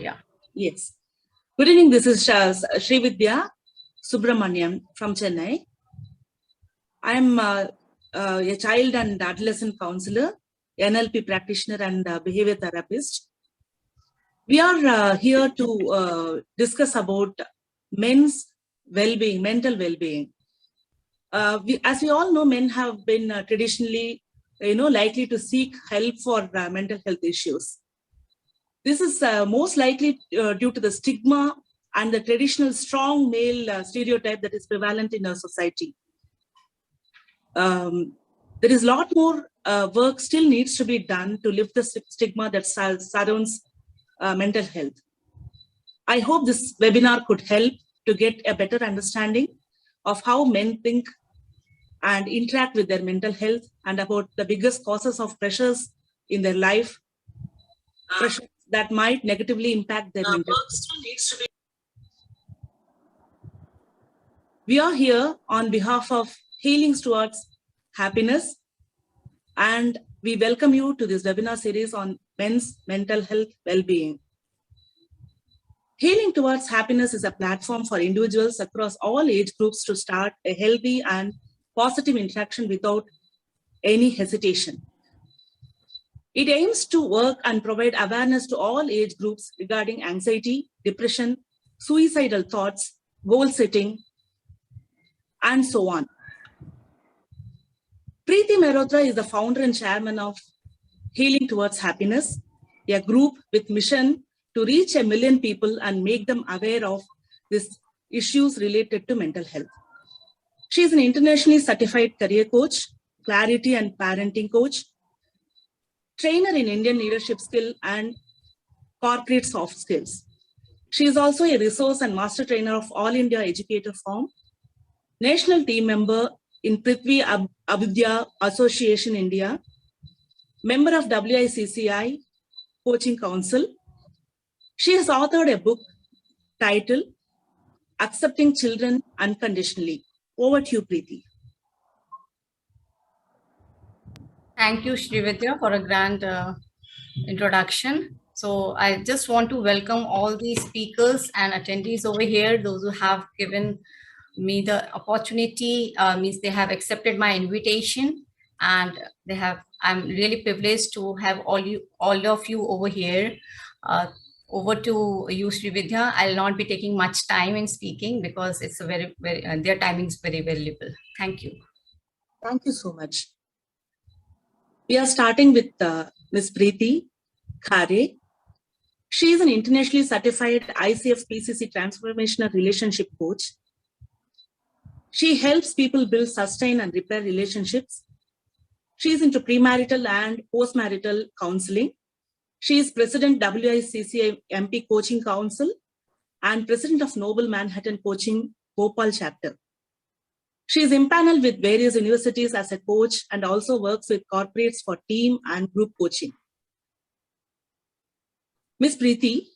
yeah. Yes. Good evening. This is Srividhya Subramaniam from Chennai. I am a child and adolescent counselor, NLP practitioner and behavior therapist. We are here to discuss about men's well-being, mental well-being. As we all know, men have been traditionally, likely to seek help for mental health issues. This is most likely due to the stigma and the traditional strong male stereotype that is prevalent in our society. There is a lot more work still needs to be done to lift the stigma that surrounds mental health. I hope this webinar could help to get a better understanding of how men think and interact with their mental health and about the biggest causes of pressures in their life, pressures that might negatively impact their mental health. We are here on behalf of Healings Towards Happiness, and we welcome you to this webinar series on men's mental health well-being. Healing Towards Happiness is a platform for individuals across all age groups to start a healthy and positive interaction without any hesitation. It aims to work and provide awareness to all age groups regarding anxiety, depression, suicidal thoughts, goal setting, and so on. Preeti Mehrotra is the founder and chairman of Healing Towards Happiness, a group with mission to reach 1 million people and make them aware of these issues related to mental health. She is an internationally certified career coach, clarity and parenting coach, trainer in Indian leadership skill and corporate soft skills. She is also a resource and master trainer of All India Educator Forum, national team member in 63a1e3e5e4b0f12190a3cfc1 Association India, member of WICCI Coaching Council. She has authored a book titled Accepting Children Unconditionally. Over to you, Preeti. Thank you, Srividhya, for a grand introduction. So I just want to welcome all the speakers and attendees over here, those who have given me the opportunity, means they have accepted my invitation, and I'm really privileged to have all of you over here. Over to you, Srividhya. I'll not be taking much time in speaking because it's a very their timing is very valuable. Thank you. Thank you so much. We are starting with Ms. Preeti Khare. She is an internationally certified ICF PCC transformational relationship coach. She helps people build, sustain, and repair relationships. She is into premarital and postmarital counseling. She is president WICCI MP Coaching Council and president of Noble Manhattan Coaching Bhopal chapter. She is impaneled with various universities as a coach and also works with corporates for team and group coaching. Ms. Preeti,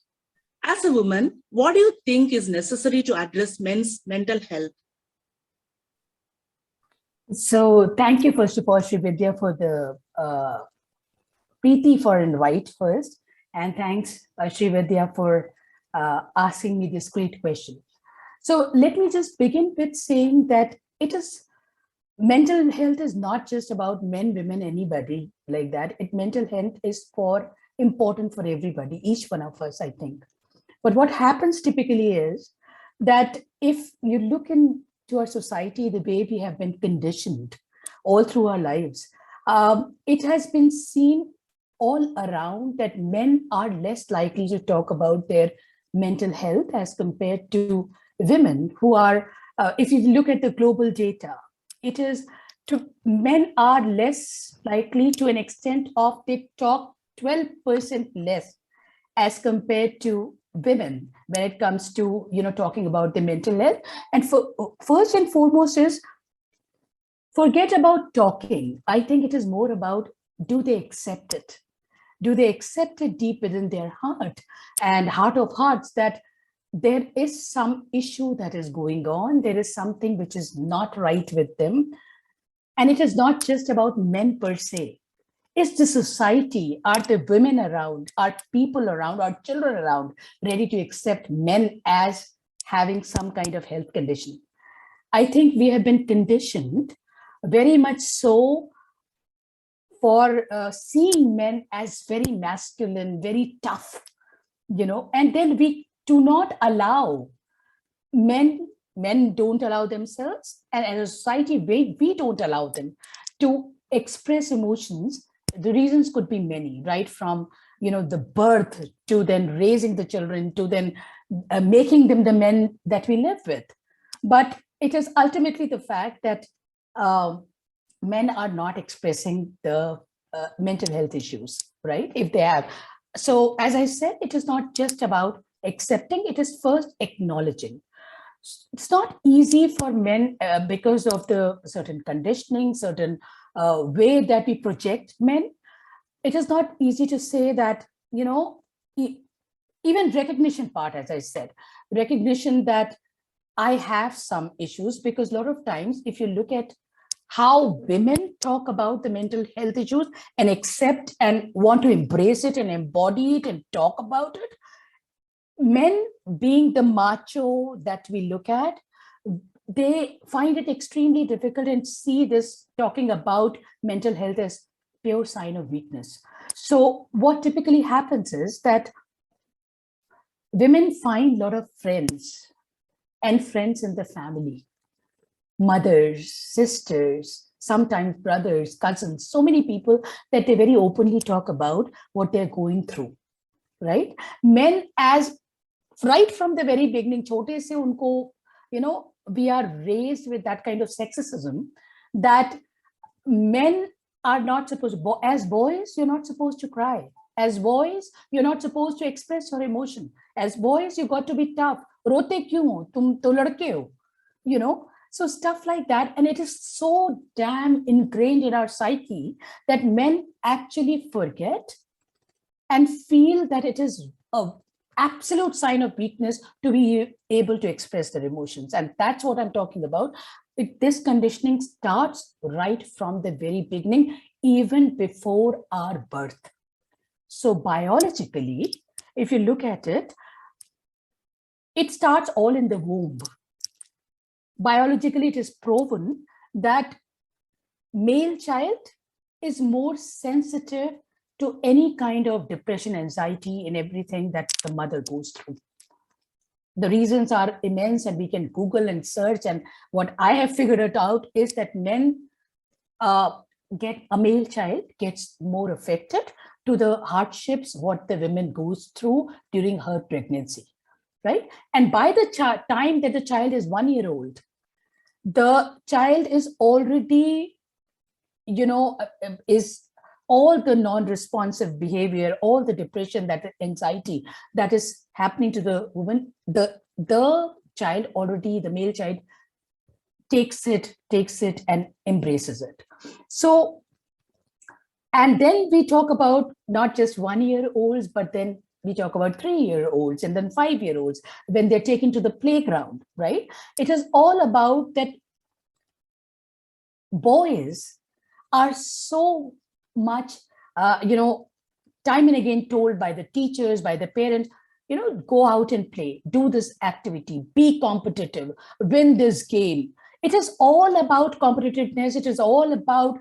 as a woman, what do you think is necessary to address men's mental health? So thank you, first of all, Srividhya, for the Preeti for invite first. And thanks, Srividhya, for asking me this great question. So let me just begin with saying that mental health is not just about men, women, anybody like that. Mental health is important for everybody, each one of us, I think. But what happens typically is that if you look into our society, the way we have been conditioned all through our lives, it has been seen all around that men are less likely to talk about their mental health as compared to women who are, if you look at the global data, men are less likely to an extent of they talk 12% less as compared to women when it comes to talking about the mental health. And first and foremost is forget about talking. I think it is more about, do they accept it? Do they accept it deep within their heart and heart of hearts that there is some issue that is going on, there is something which is not right with them. And it is not just about men per se. is the society, are the women around, are people around, are children around ready to accept men as having some kind of health condition? I think we have been conditioned very much so for seeing men as very masculine, very tough, and then we do not allow men don't allow themselves, and as a society, we don't allow them to express emotions. The reasons could be many, right? From, the birth to then raising the children to then making them the men that we live with. But it is ultimately the fact that men are not expressing the mental health issues, right? If they have. So as I said, it is not just about accepting, it is first acknowledging. It's not easy for men because of the certain conditioning, certain way that we project men. It is not easy to say that, even recognition part, as I said, recognition that I have some issues, because a lot of times, if you look at how women talk about the mental health issues and accept and want to embrace it and embody it and talk about it, men, being the macho that we look at, they find it extremely difficult and see this talking about mental health as pure sign of weakness. So what typically happens is that women find a lot of friends and friends in the family, mothers, sisters, sometimes brothers, cousins, so many people that they very openly talk about what they're going through, right? Men, as right from the very beginning, chote se unko, we are raised with that kind of sexism that men are not supposed to, as boys, you're not supposed to cry. As boys, you're not supposed to express your emotion. As boys, you got to be tough. Rote kyun ho? Tum to ladke ho, So stuff like that. And it is so damn ingrained in our psyche that men actually forget and feel that it is a absolute sign of weakness to be able to express their emotions. And that's what I'm talking about. This conditioning starts right from the very beginning, even before our birth. So biologically, if you look at it, it starts all in the womb. Biologically, it is proven that male child is more sensitive to any kind of depression, anxiety, and everything that the mother goes through. The reasons are immense, and we can Google and search. And what I have figured it out is that men a male child gets more affected to the hardships what the woman goes through during her pregnancy, right? And by the time that the child is 1 year old, the child is already, is all the non-responsive behavior, all the depression, that anxiety that is happening to the woman, the child already, the male child takes it and embraces it. So, and then we talk about not just 1 year olds, but then we talk about 3 year olds and then 5 year olds when they're taken to the playground, right? It is all about that boys are so much, time and again told by the teachers, by the parents, go out and play, do this activity, be competitive, win this game. It is all about competitiveness. It is all about,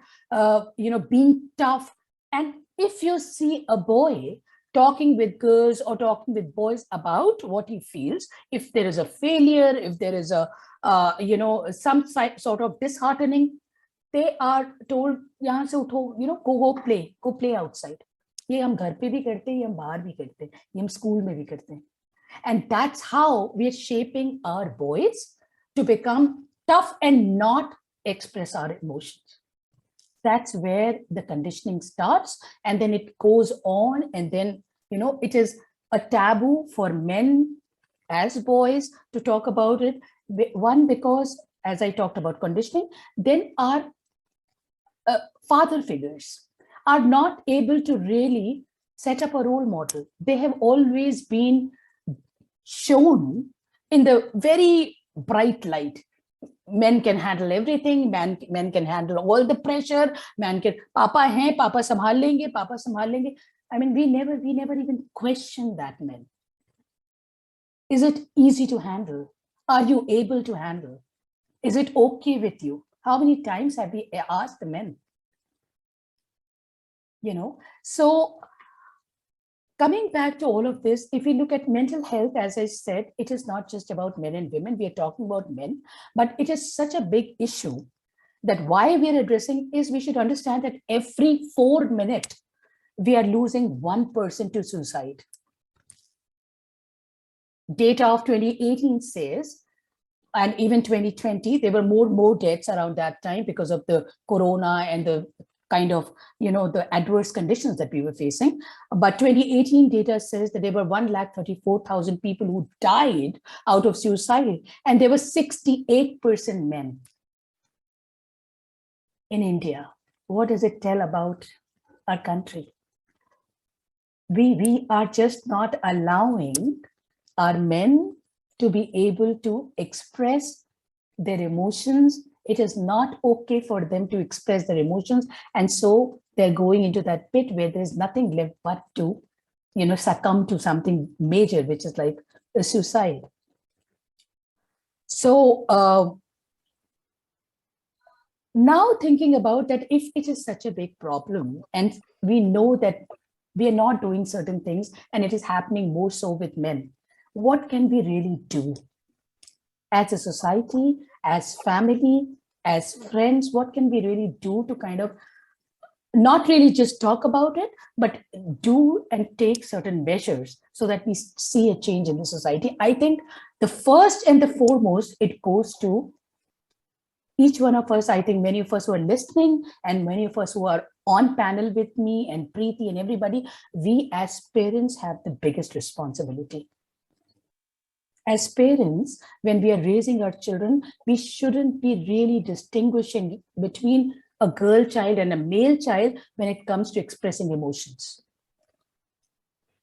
being tough. And if you see a boy talking with girls or talking with boys about what he feels, if there is a failure, if there is a, some sort of disheartening, they are told, yahan se utho, go play outside. ये हम घर पे भी करते हैं, ये हम बाहर भी करते हैं, ये हम स्कूल में भी करते हैं. And that's how we are shaping our boys to become tough and not express our emotions. That's where the conditioning starts, and then it goes on, and then, it is a taboo for men as boys to talk about it. One, because as I talked about conditioning, then our father figures are not able to really set up a role model. They have always been shown in the very bright light. men can handle everything, men can handle all the pressure, man can, papa hai, papa sambhal lenge, papa sambhal lenge. I mean, we never even question that men. Is it easy to handle? Are you able to handle? Is it okay with you? How many times have we asked the men? So coming back to all of this, if we look at mental health, as I said, it is not just about men and women. We are talking about men, but it is such a big issue that why we are addressing is we should understand that every 4 minutes, we are losing one person to suicide. Data of 2018 says, and even 2020, there were more deaths around that time because of the corona and the kind of, the adverse conditions that we were facing. But 2018 data says that there were 134,000 people who died out of suicide, and there were 68% men in India. What does it tell about our country? We are just not allowing our men to be able to express their emotions. It is not okay for them to express their emotions. And so they're going into that pit where there's nothing left but to, succumb to something major, which is like a suicide. So now thinking about that, if it is such a big problem and we know that we are not doing certain things and it is happening more so with men, what can we really do as a society, as family, as friends? What can we really do to kind of not really just talk about it, but do and take certain measures so that we see a change in the society? I think the first and the foremost, it goes to each one of us. I think many of us who are listening and many of us who are on panel with me and Preeti and everybody, we as parents have the biggest responsibility. As parents, when we are raising our children, we shouldn't be really distinguishing between a girl child and a male child when it comes to expressing emotions.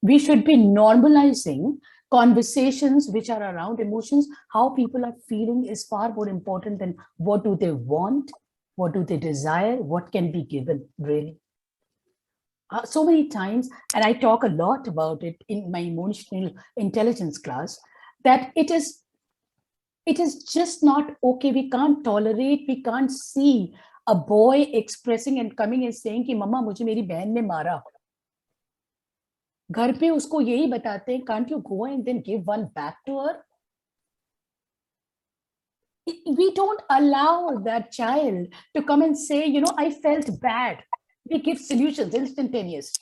We should be normalizing conversations which are around emotions. How people are feeling is far more important than what do they want, what do they desire, what can be given, really. So many times, and I talk a lot about it in my emotional intelligence class, that it is just not okay. We can't tolerate, we can't see a boy expressing and coming and saying कि मम्मा मुझे मेरी बहन ने मारा. घर पे उसको यही बताते हैं, can't you go and then give one back to her? We don't allow that child to come and say, I felt bad. We give solutions, instantaneous.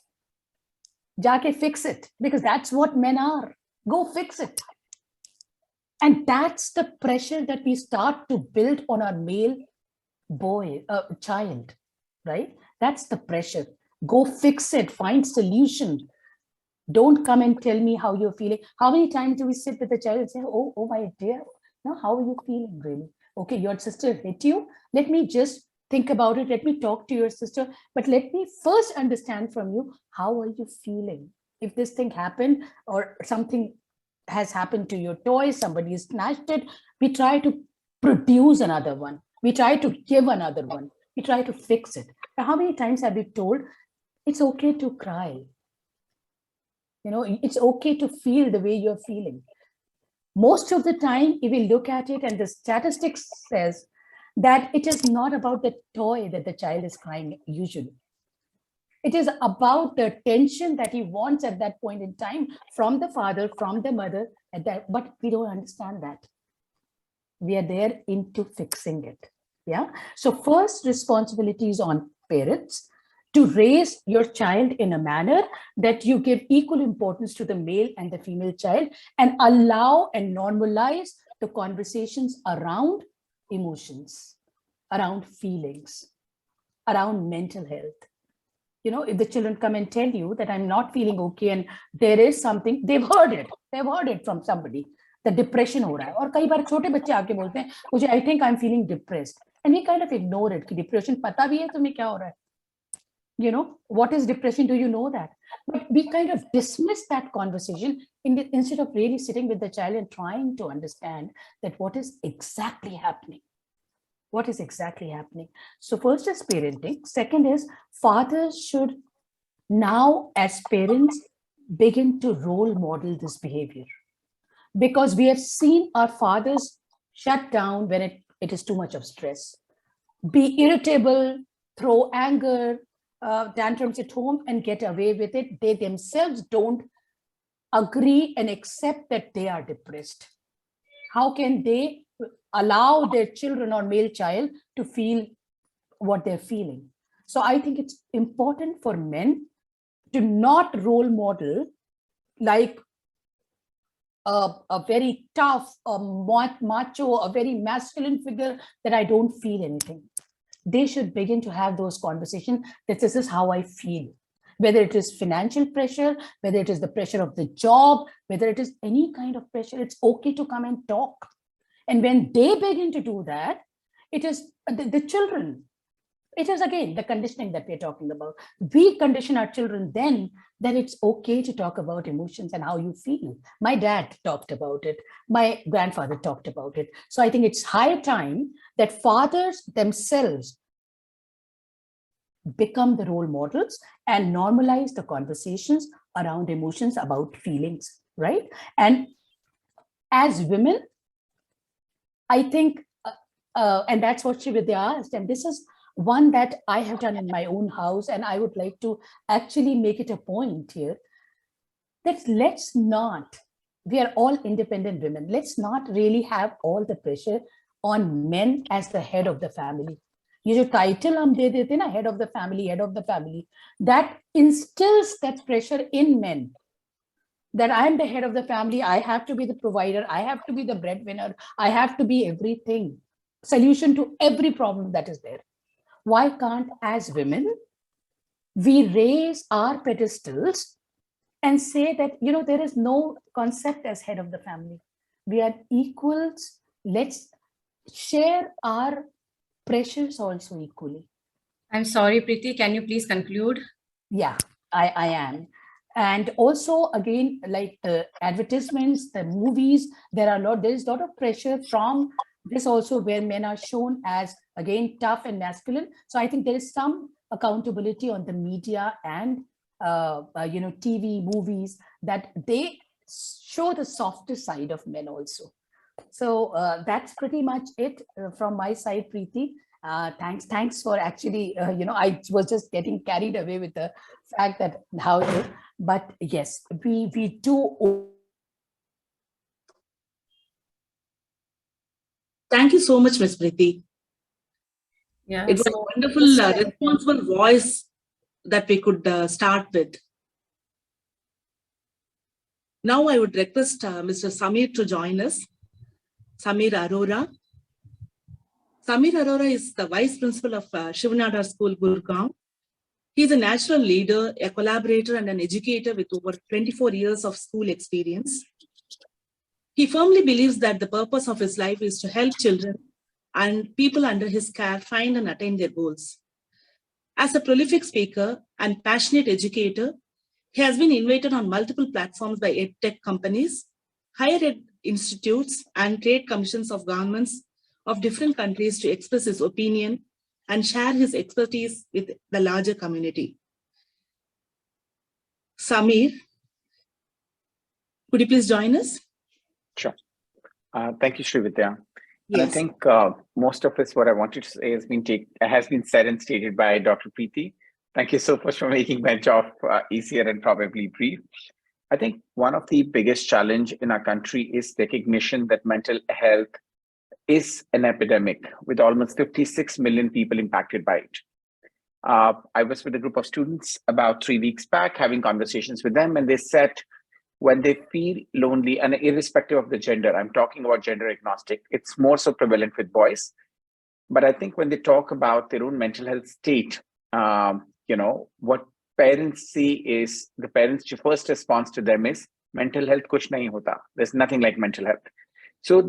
Jaake fix it, because that's what men are. Go fix it. And that's the pressure that we start to build on our male child, right? That's the pressure. Go fix it, find solution. Don't come and tell me how you're feeling. How many times do we sit with the child and say, oh my dear, how are you feeling really? Okay, your sister hit you. Let me just think about it. Let me talk to your sister. But let me first understand from you, how are you feeling? If this thing happened or something has happened to your toy, somebody snatched it, we try to produce another one. We try to give another one. We try to fix it. Now, how many times have we told, it's okay to cry? It's okay to feel the way you're feeling. Most of the time, if we look at it, and the statistics says that it is not about the toy that the child is crying usually. It is about the attention that he wants at that point in time from the father, from the mother, but we don't understand that. We are there into fixing it. Yeah. So first responsibility is on parents to raise your child in a manner that you give equal importance to the male and the female child, and allow and normalize the conversations around emotions, around feelings, around mental health. If the children come and tell you that I'm not feeling okay and there is something, they've heard it from somebody, the depression ho raha hai. Aur kai baar chote bacche aake bolte hain, mujhe, I think I'm feeling depressed. And we kind of ignore it. Ki depression pata bhi hai tumhe kya ho raha hai. What is depression? Do you know that? But we kind of dismiss that conversation instead of really sitting with the child and trying to understand that what is exactly happening. what is exactly happening. So first is parenting. Second is fathers should now as parents begin to role model this behavior, because we have seen our fathers shut down when it is too much of stress, be irritable, throw anger, tantrums at home and get away with it. They themselves don't agree and accept that they are depressed. How can they allow their children or male child to feel what they're feeling? So I think it's important for men to not role model like a very tough, a macho, a very masculine figure that I don't feel anything. They should begin to have those conversations that this is how I feel. Whether it is financial pressure, whether it is the pressure of the job, whether it is any kind of pressure, it's okay to come and talk. And when they begin to do that, it is the children. It is again the conditioning that we're talking about. We condition our children then that it's okay to talk about emotions and how you feel. My dad talked about it. My grandfather talked about it. So I think it's high time that fathers themselves become the role models and normalize the conversations around emotions, about feelings, right? And as women, I think, and that's what Srividhya asked, and this is one that I have done in my own house, and I would like to actually make it a point here, that let's not, we are all independent women, let's not really have all the pressure on men as the head of the family. ये जो title हम दे देते ना, head of the family, that instills that pressure in men, that I'm the head of the family, I have to be the provider, I have to be the breadwinner, I have to be everything, solution to every problem that is there. Why can't, as women, we raise our pedestals and say that, you know, there is no concept as head of the family. We are equals. Let's share our pressures also equally. I'm sorry, Preeti, can you please conclude? Yeah, I am. And also, again, like the advertisements, the movies, there is a lot of pressure from this also, where men are shown as, again, tough and masculine. So I think there is some accountability on the media and TV, movies, that they show the softer side of men also. So that's pretty much it from my side, Preeti. Thanks for actually, I was just getting carried away with the fact that how it is. But yes, we do. Thank you so much, Ms. Preeti. Yeah, it was a wonderful, responsible voice that we could start with. Now I would request Mr. Samir to join us. Samir Arora. Samir Arora is the Vice Principal of Srividhya School, Gurgaon. He is a natural leader, a collaborator, and an educator with over 24 years of school experience. He firmly believes that the purpose of his life is to help children and people under his care find and attain their goals. As a prolific speaker and passionate educator, he has been invited on multiple platforms by edtech companies, higher ed institutes, and trade commissions of governments of different countries to express his opinion and share his expertise with the larger community. Samir, could you please join us? Sure. Thank you, Srividhya. Yes. And I think most of this, what I wanted to say, has been said and stated by Dr. Preeti. Thank you so much for making my job easier and probably brief. I think one of the biggest challenge in our country is recognition that mental health is an epidemic with almost 56 million people impacted by it. I was with a group of students about 3 weeks back, having conversations with them, and they said when they feel lonely, and irrespective of the gender, I'm talking about gender agnostic, it's more so prevalent with boys. But I think when they talk about their own mental health state, what parents see is, the parents' first response to them is, mental health kuch nahi hota. There's nothing like mental health. So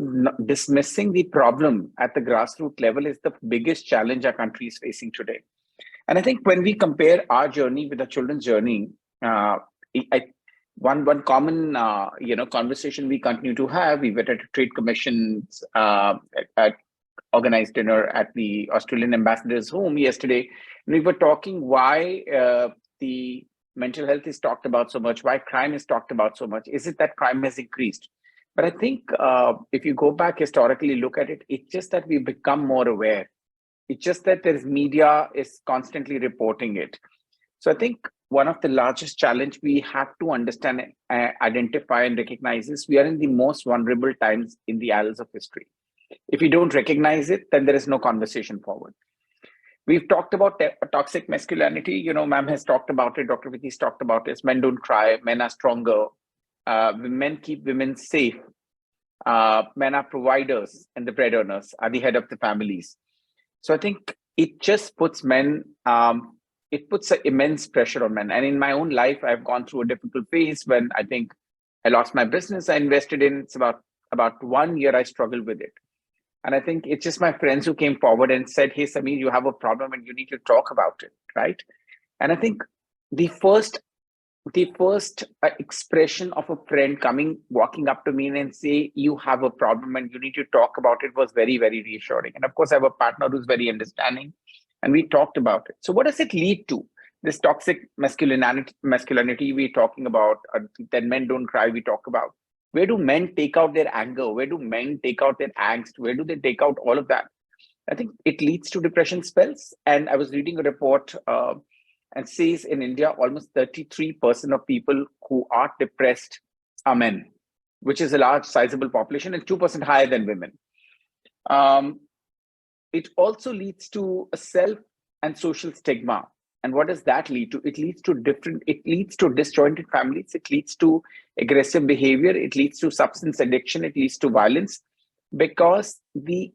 dismissing the problem at the grassroots level is the biggest challenge our country is facing today. And I think when we compare our journey with the children's journey, one common conversation we continue to have, we went to trade commissions, organized dinner at the Australian ambassador's home yesterday. And we were talking why the mental health is talked about so much, why crime is talked about so much. Is it that crime has increased? But I think if you go back historically, look at it, it's just that we've become more aware. It's just that there's media is constantly reporting it. So I think one of the largest challenge we have to understand, identify and recognize is we are in the most vulnerable times in the annals of history. If we don't recognize it, then there is no conversation forward. We've talked about toxic masculinity. You know, ma'am has talked about it. Dr. Preeti's talked about it. Men don't cry. Men are stronger. Men keep women safe. Men are providers and the breadwinners are the head of the families. So I think it just puts men, it puts an immense pressure on men. And in my own life, I've gone through a difficult phase when I think I lost my business I invested in. It's about 1 year I struggled with it. And I think it's just my friends who came forward and said, hey, Samir, you have a problem and you need to talk about it, right? And I think the first expression of a friend walking up to me and say, you have a problem and you need to talk about it was very, very reassuring. And of course, I have a partner who's very understanding and we talked about it. So what does it lead to? This toxic masculinity we're talking about, that men don't cry, we talk about. Where do men take out their anger? Where do men take out their angst? Where do they take out all of that? I think it leads to depression spells. And I was reading a report and says in India, almost 33% of people who are depressed are men, which is a large, sizable population and 2% higher than women. It also leads to a self and social stigma. And what does that lead to? It leads to disjointed families. It leads to aggressive behavior. It leads to substance addiction. It leads to violence because the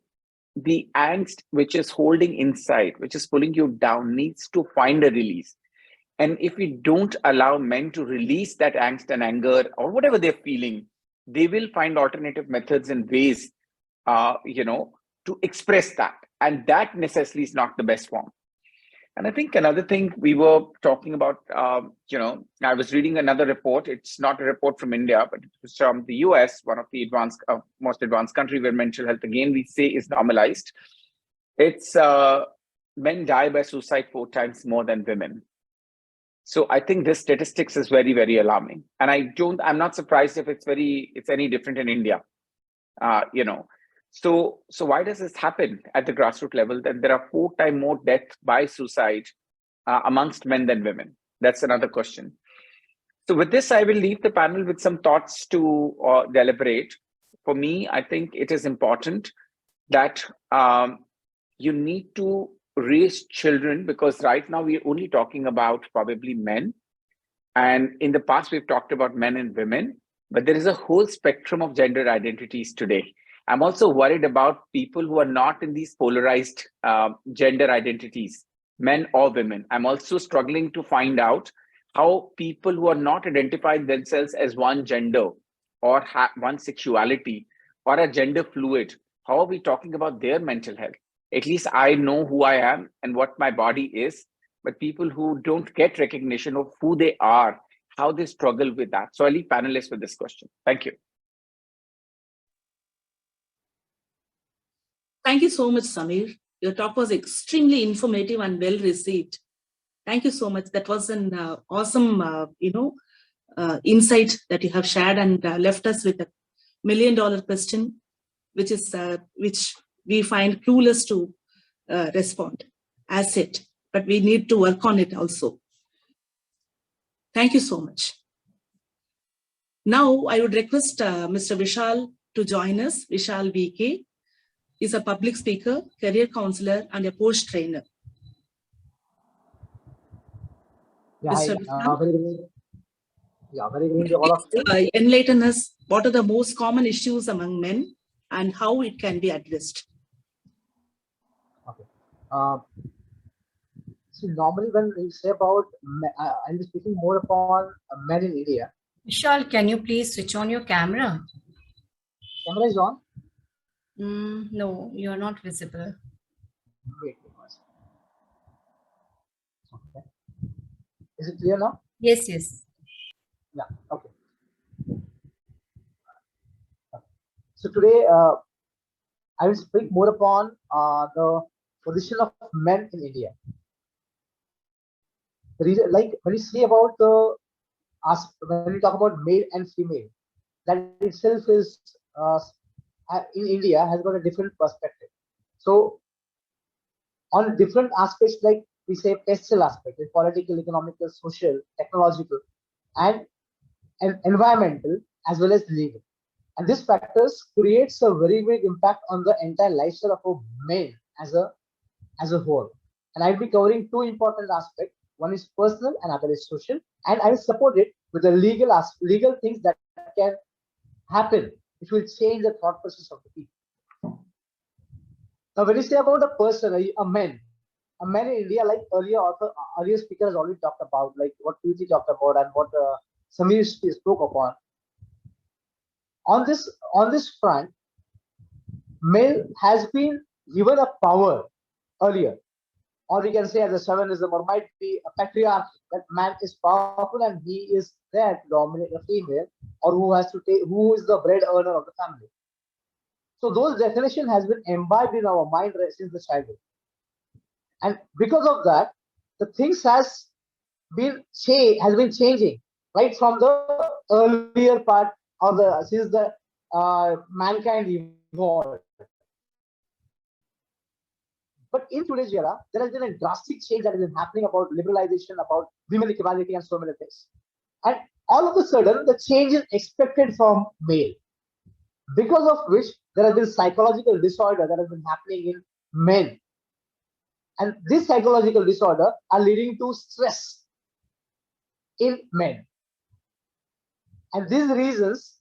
angst which is holding inside, which is pulling you down, needs to find a release. And if we don't allow men to release that angst and anger or whatever they're feeling, they will find alternative methods and ways, to express that. And that necessarily is not the best form. And I think another thing we were talking about, I was reading another report. It's not a report from India, but it was from the US, one of the most advanced country where mental health, again, we say is normalized. It's men die by suicide 4 times more than women. So I think this statistics is very, very alarming. And I'm not surprised if it's any different in India, So why does this happen at the grassroots level? That there are 4 times more deaths by suicide amongst men than women? That's another question. So with this, I will leave the panel with some thoughts to deliberate. For me, I think it is important that you need to raise children, because right now we're only talking about probably men. And in the past, we've talked about men and women, but there is a whole spectrum of gender identities today. I'm also worried about people who are not in these polarized gender identities, men or women. I'm also struggling to find out how people who are not identifying themselves as one gender or one sexuality or are gender fluid, how are we talking about their mental health? At least I know who I am and what my body is, but people who don't get recognition of who they are, how they struggle with that. So I'll leave panelists with this question. Thank you. Thank you so much, Samir. Your talk was extremely informative and well received. Thank you so much. That was an awesome, insight that you have shared and left us with $1 million question, which we find clueless to respond as it, but we need to work on it also. Thank you so much. Now I would request Mr. Vishal to join us. Vishal VK is a public speaker, career counselor, and a post trainer. Yeah, very good evening to all of you. Enlighten us, what are the most common issues among men and how it can be addressed? Okay. So normally when we say about, I'll be speaking more upon men in India. Vishal, can you please switch on your camera? Camera is on? No, you are not visible. Wait. Okay. Is it clear now? Yes. Yeah, okay. So today, I will speak more upon the position of men in India. The reason, like when you see about when we talk about male and female, that itself is in India has got a different perspective. So on different aspects, like we say pestle aspect, like political, economical, social, technological, and environmental, as well as legal. And these factors creates a very big impact on the entire lifestyle of a male as a whole. And I'll be covering two important aspects. One is personal and other is social. And I will support it with the legal things that can happen, which will change the thought process of the people. Now, when you say about a person, a man in India, like earlier speaker has already talked about, like what Preeti talked about and what Samir spoke upon. On this front, male has been given a power earlier, or we can say as a chauvinism, or might be a patriarchy, that man is powerful and he is there to dominate a female, or who is the bread earner of the family. So those definition has been imbibed in our mind since the childhood, and because of that, the things has been changing right from the earlier part of the since the mankind evolved. But in today's era, there has been a drastic change that has been happening about liberalization, about women equality, and so many things. And all of a sudden, the change is expected from male, because of which there has been psychological disorder that has been happening in men. And this psychological disorder are leading to stress in men. And these reasons,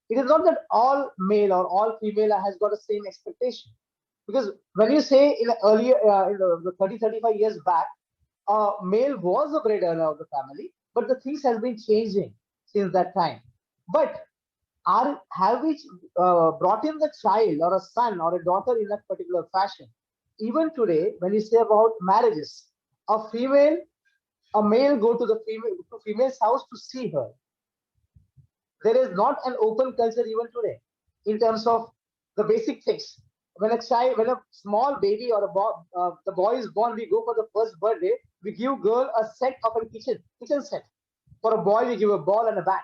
it is not that all male or all female has got the same expectation. Because when you say in the 35 years back, male was the bread earner of the family, but the things has been changing since that time. But have we brought in the child or a son or a daughter in that particular fashion? Even today, when you say about marriages, a male go to female's house to see her. There is not an open culture even today in terms of the basic things. When a small baby or the boy is born, we go for the first birthday. We give girl a set of a kitchen set. For a boy, we give a ball and a bat.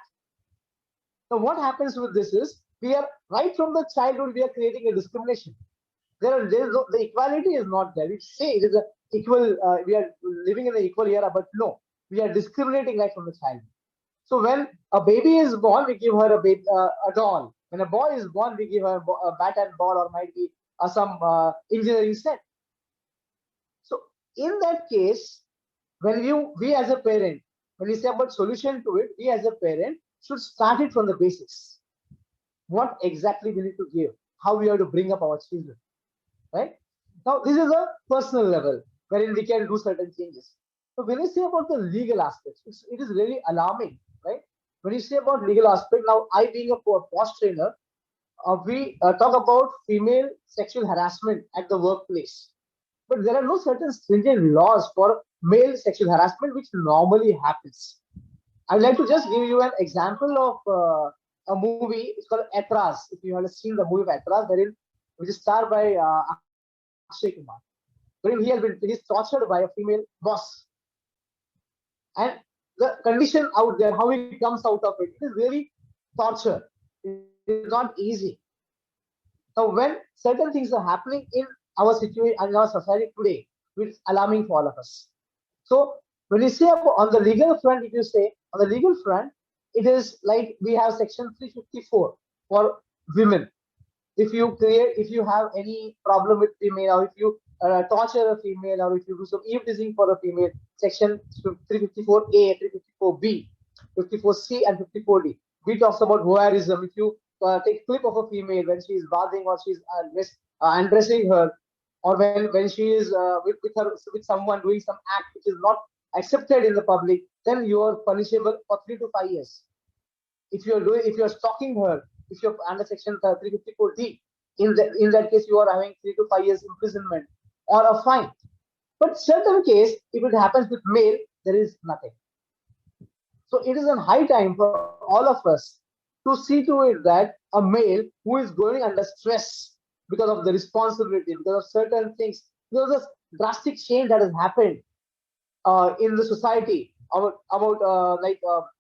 Now, what happens with this is we are right from the childhood we are creating a discrimination. The equality is not there. We say it is a equal. We are living in an equal era, but no, we are discriminating right from the childhood. So when a baby is born, we give her a doll. When a boy is born, we give her a bat and ball, or might be some engineering set. So in that case, we as a parent, when we say about solution to it, we as a parent should start it from the basics. What exactly we need to give, how we have to bring up our children, right? Now, this is a personal level wherein we can do certain changes. So when you say about the legal aspects, it is really alarming, right? When you say about legal aspect, now I being a post trainer, we talk about female sexual harassment at the workplace. But there are no certain stringent laws for male sexual harassment, which normally happens. I'd like to just give you an example of a movie. It's called Etras. If you have seen the movie of Etras, which is starred by Akshay Kumar, wherein he's tortured by a female boss. And the condition out there, how he comes out of it is really torture. It is not easy. Now, when certain things are happening in our situation and in our society today, it's alarming for all of us. So when you say on the legal front, if you say on the legal front, it is like we have section 354 for women. If you have any problem with female, or if you torture a female, or if you do some eveteasing for a female, section 354A, 354B, 54C, and 54D. We talks about voyeurism. If you take clip of a female when she is bathing, or she's undressing her, or when she is with someone doing some act which is not accepted in the public, then you are punishable for 3 to 5 years. If you are stalking her, if you're under section 354D, in that case you are having 3 to 5 years imprisonment or a fine. But certain case, if it happens with male, there is nothing. So it is a high time for all of us to see to it that a male who is going under stress, because of the responsibility, because of certain things, because of the drastic change that has happened in the society about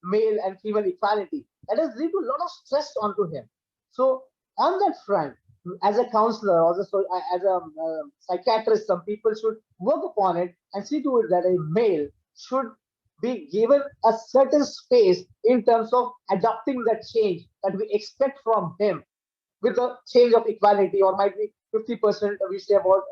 male and female equality, that has led to a lot of stress onto him. So on that front, as a counselor or as a psychiatrist, some people should work upon it and see to it that a male should be given a certain space in terms of adopting that change that we expect from him, with the change of equality, or might be 50%, we say about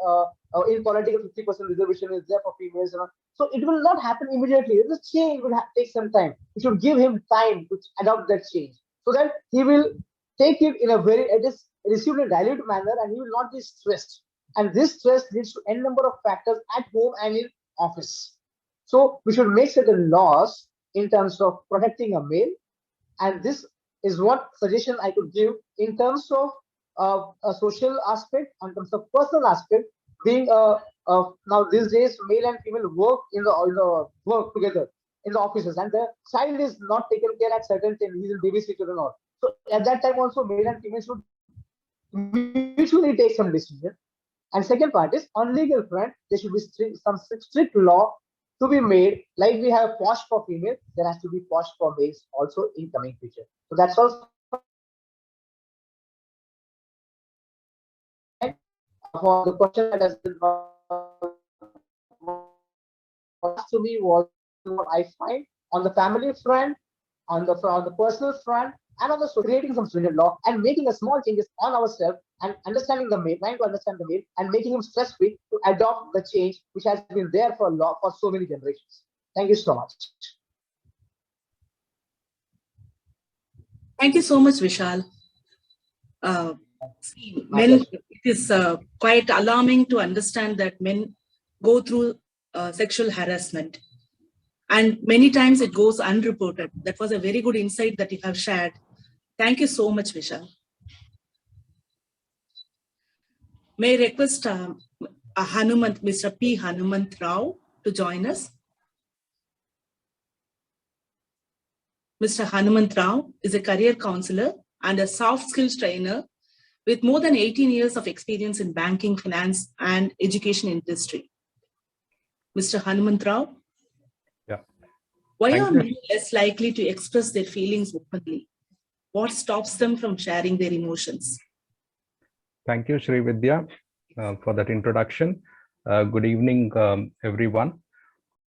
in political 50% reservation is there for females. So it will not happen immediately. The change will take some time. We should give him time to adopt that change, so that he will take it in a very received in a dilute manner, and he will not be stressed. And this stress leads to n number of factors at home and in office. So we should make certain laws in terms of protecting a male, and this is what suggestion I could give in terms of a social aspect, in terms of personal aspect. Being now these days, male and female work in the work together in the offices, and the child is not taken care at certain time. He's in babysitter and all. So at that time also, male and female should mutually take some decision. And second part is, on legal front, there should be some strict law to be made, like we have POSH for female, there has to be POSH for males also in coming future. So that's all for the question that has been asked to me, was what I find on the family front, on the personal front, and on the creating some stringent law and making a small changes on ourselves and understanding the male, trying to understand the male and making him stress free to adopt the change which has been there for so many generations. Thank you so much. Thank you so much, Vishal. Men, it is quite alarming to understand that men go through sexual harassment, and many times it goes unreported. That was a very good insight that you have shared. Thank you so much, Vishal. May I request Mr. P. Hanumant Rao to join us. Mr. Hanumant Rao is a career counselor and a soft skills trainer with more than 18 years of experience in banking, finance, and education industry. Mr. Hanumant Rao? Yeah. Why are men less likely to express their feelings openly? What stops them from sharing their emotions? Thank you, Srividhya, for that introduction. Good evening, everyone.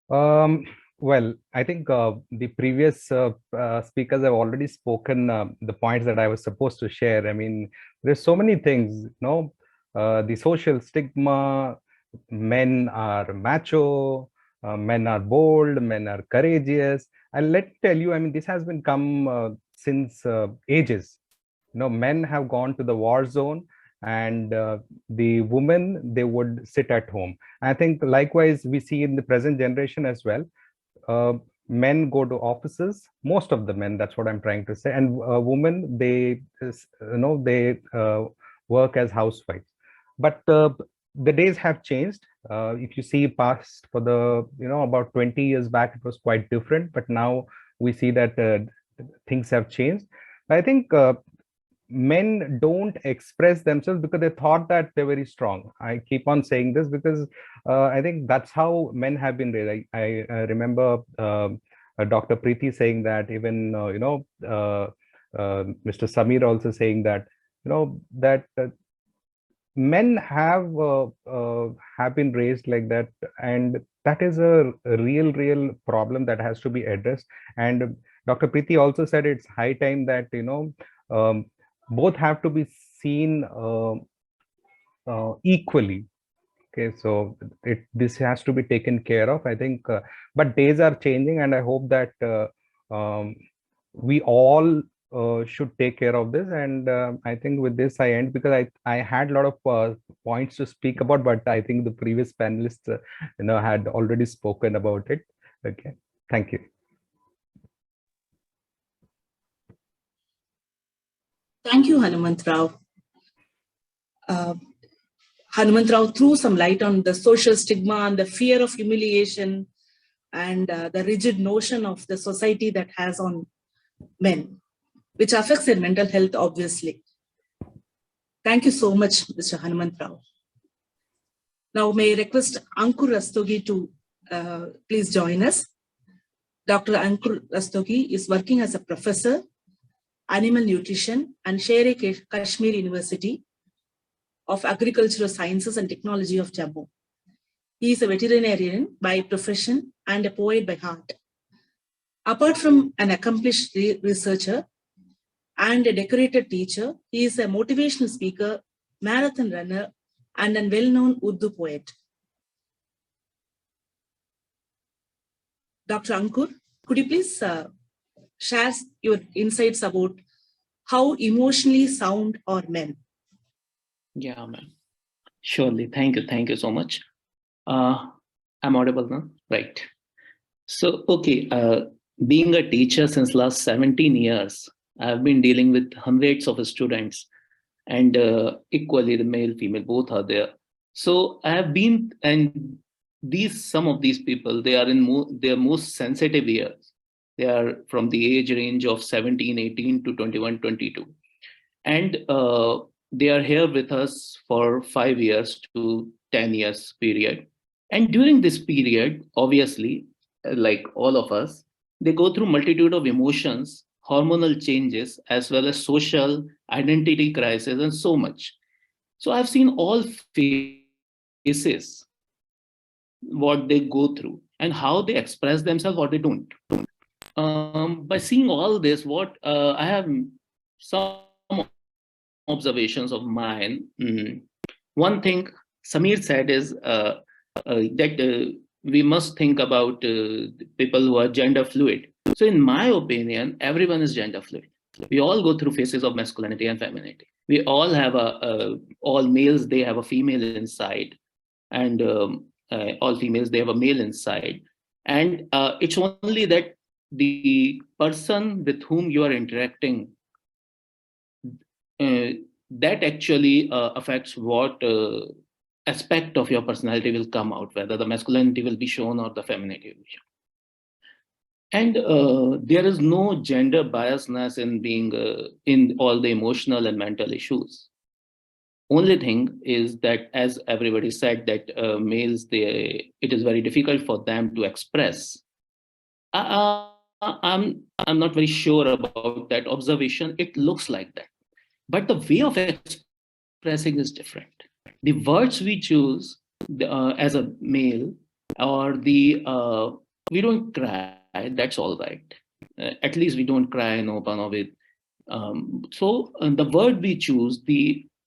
Well, I think the previous speakers have already spoken the points that I was supposed to share. I mean, there's so many things, the social stigma, men are macho, men are bold, men are courageous. And let me tell you, I mean, this has been come since ages. Men have gone to the war zone, and the women, they would sit at home. I think likewise we see in the present generation as well. Men go to offices, most of the men, that's what I'm trying to say, and women, they work as housewives. But the days have changed. If you see past for the about 20 years back, it was quite different, but now we see that things have changed. I think men don't express themselves because they thought that they're very strong. I keep on saying this because I think that's how men have been raised. I remember Dr. Preeti saying that, even Mr. Samir also saying that that men have been raised like that, and that is a real problem that has to be addressed. And Dr. Preeti also said it's high time that both have to be seen equally. Okay, so this has to be taken care of, I think. But days are changing, and I hope that we all should take care of this. And I think with this I end, because I had a lot of points to speak about, but I think the previous panelists had already spoken about it. Okay, thank you. Thank you, Hanumant Rao. Hanumant Rao threw some light on the social stigma and the fear of humiliation and the rigid notion of the society that has on men, which affects their mental health, obviously. Thank you so much, Mr. Hanumantrao. Now, may I request Ankur Rastogi to please join us. Dr. Ankur Rastogi is working as a professor, animal nutrition, and Sher-e-Kashmir University of Agricultural Sciences and Technology of Jammu. He is a veterinarian by profession and a poet by heart. Apart from an accomplished researcher and a decorated teacher, he is a motivational speaker, marathon runner, and a well-known Urdu poet. Dr. Ankur, could you please share your insights about how emotionally sound are men? Yeah, ma'am. Surely. Thank you. Thank you so much. I'm audible now? Right. So, okay, being a teacher since last 17 years, I've been dealing with hundreds of students, and equally the male, female, both are there. So I have been, and some of these people, they are in their most sensitive years. They are from the age range of 17, 18 to 21, 22. And they are here with us for 5 years to 10 years period. And during this period, obviously, like all of us, they go through multitude of emotions, hormonal changes, as well as social identity crisis, and so much. So I've seen all phases, what they go through, and how they express themselves, what they don't. By seeing all this, what I have some observations of mine. One thing Samir said is that we must think about people who are gender fluid. So in my opinion, everyone is gender fluid. We all go through phases of masculinity and femininity. We all have all males, they have a female inside, and all females, they have a male inside. And it's only that the person with whom you are interacting, that actually affects what aspect of your personality will come out, whether the masculinity will be shown or the femininity will be shown. And there is no gender biasness in being in all the emotional and mental issues. Only thing is that, as everybody said, that males, it is very difficult for them to express. I'm not very sure about that observation. It looks like that. But the way of expressing is different. The words we choose as a male, or the we don't cry, that's all right. At least we don't cry no with. So the word we choose,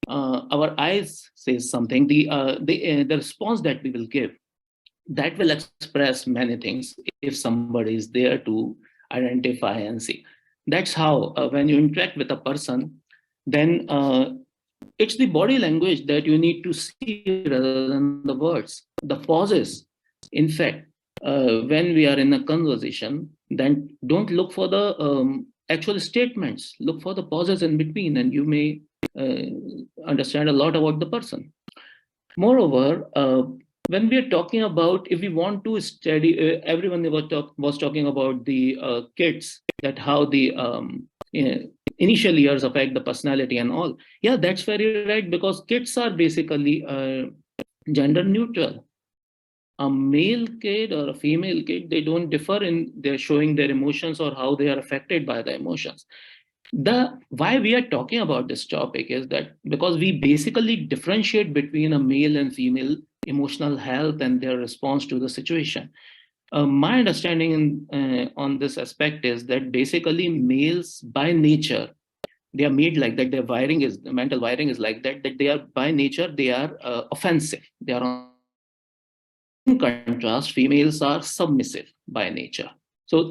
our eyes says something. The response that we will give, that will express many things if somebody is there to identify and see. That's how when you interact with a person, then it's the body language that you need to see rather than the words, the pauses. In fact, when we are in a conversation, then don't look for the actual statements, look for the pauses in between, and you may understand a lot about the person. Moreover, when we are talking about, if we want to study, everyone was talking about the kids, that how the initial years affect the personality and all. Yeah, that's very right, because kids are basically gender neutral. A male kid or a female kid, they don't differ in their showing their emotions or how they are affected by the emotions. Why we are talking about this topic is that because we basically differentiate between a male and female emotional health and their response to the situation. My understanding on this aspect is that basically males by nature, they are made like that. Their mental wiring is like that, that they are by nature, they are offensive. They are on. In contrast, females are submissive by nature. So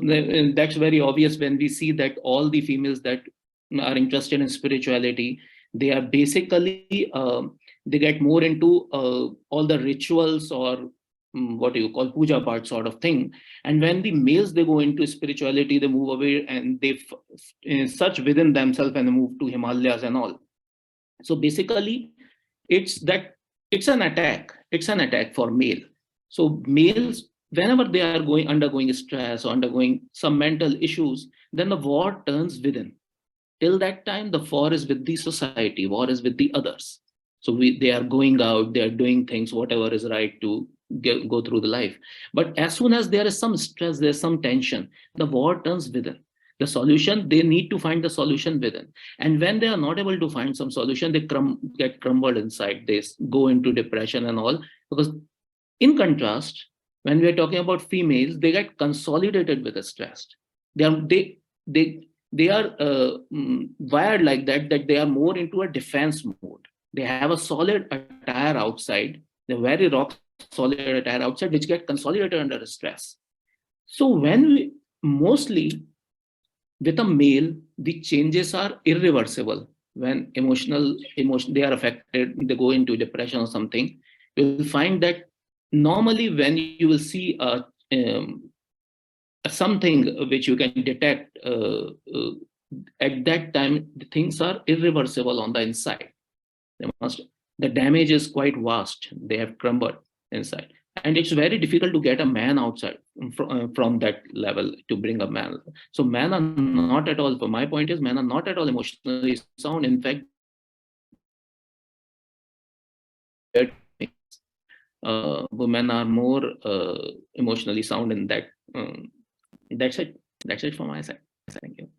that's very obvious when we see that all the females that are interested in spirituality, they are basically, they get more into all the rituals or what you call puja part sort of thing. And when the males, they go into spirituality, they move away and they search within themselves and they move to Himalayas and all. So basically, it's an attack. It's an attack for male. So males, whenever they are undergoing stress or undergoing some mental issues, then the war turns within. till that time, the war is with the society, war is with the others. So they are going out, they are doing things, whatever is right to go through the life. But as soon as there is some stress, there's some tension, the war turns within. The solution, they need to find the solution within. And when they are not able to find some solution, they get crumbled inside. They go into depression and all. Because in contrast, when we are talking about females, they get consolidated with the stress. They are wired like that they are more into a defense mode. They have a solid attire outside, they're very rock solid attire outside, which get consolidated under stress. So when we mostly with a male, the changes are irreversible. When emotion they are affected, they go into depression or something, you will find that normally when you will see something which you can detect at that time, the things are irreversible on the inside. The damage is quite vast. They have crumbled inside. And it's very difficult to get a man outside from that level to bring a man. So men are not at all, for my point is, men are not at all emotionally sound. In fact, women are more emotionally sound in that. That's it. That's it from my side. Thank you.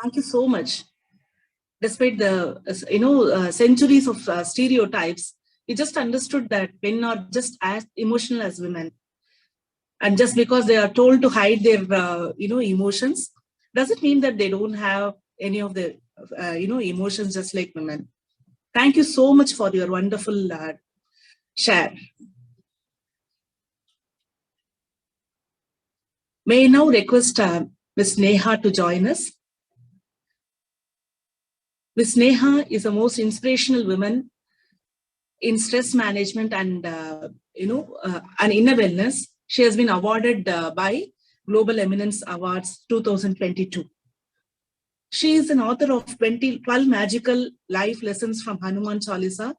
Thank you so much. Despite the centuries of stereotypes, we just understood that men are just as emotional as women. And just because they are told to hide their emotions, doesn't mean that they don't have any of the emotions just like women. Thank you so much for your wonderful share. May I now request Ms. Neha to join us. Ms. Neha is the most inspirational woman in stress management and inner wellness. She has been awarded by Global Eminence Awards 2022. She is an author of 12 magical life lessons from Hanuman Chalisa.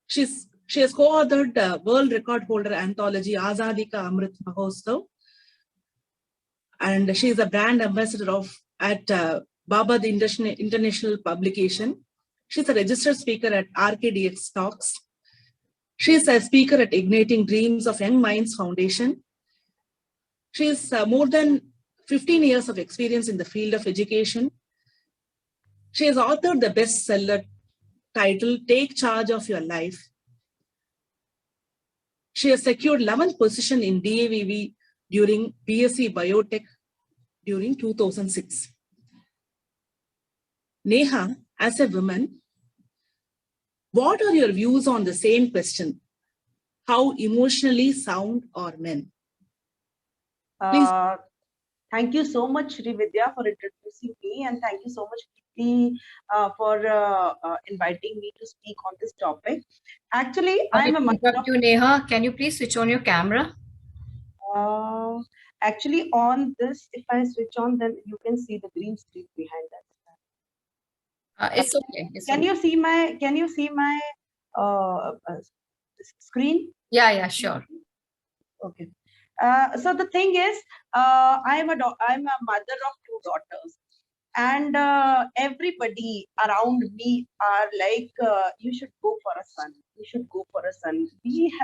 She has co-authored the world record holder anthology Azadi Ka Amrit Mahotsav, and she is a brand ambassador at Baba the International Publication. She's a registered speaker at RKDX Talks. She is a speaker at Igniting Dreams of Young Minds Foundation. She has more than 15 years of experience in the field of education. She has authored the bestseller titled Take Charge of Your Life. She has secured 11th position in DAVV during BSc Biotech during 2006. Neha, as a woman, what are your views on the same question? How emotionally sound are men? Please. Thank you so much, Srividhya, for introducing me, and thank you so much, Preeti, for inviting me to speak on this topic. Actually, I'm a mother of... Neha, can you please switch on your camera? Actually, on this, if I switch on, then you can see the green screen behind that. It's okay. Can you see my screen? Yeah, sure. Okay. So the thing is, I'm a mother of 2 daughters, and everybody around me are like, you should go for a son. You should go for a son.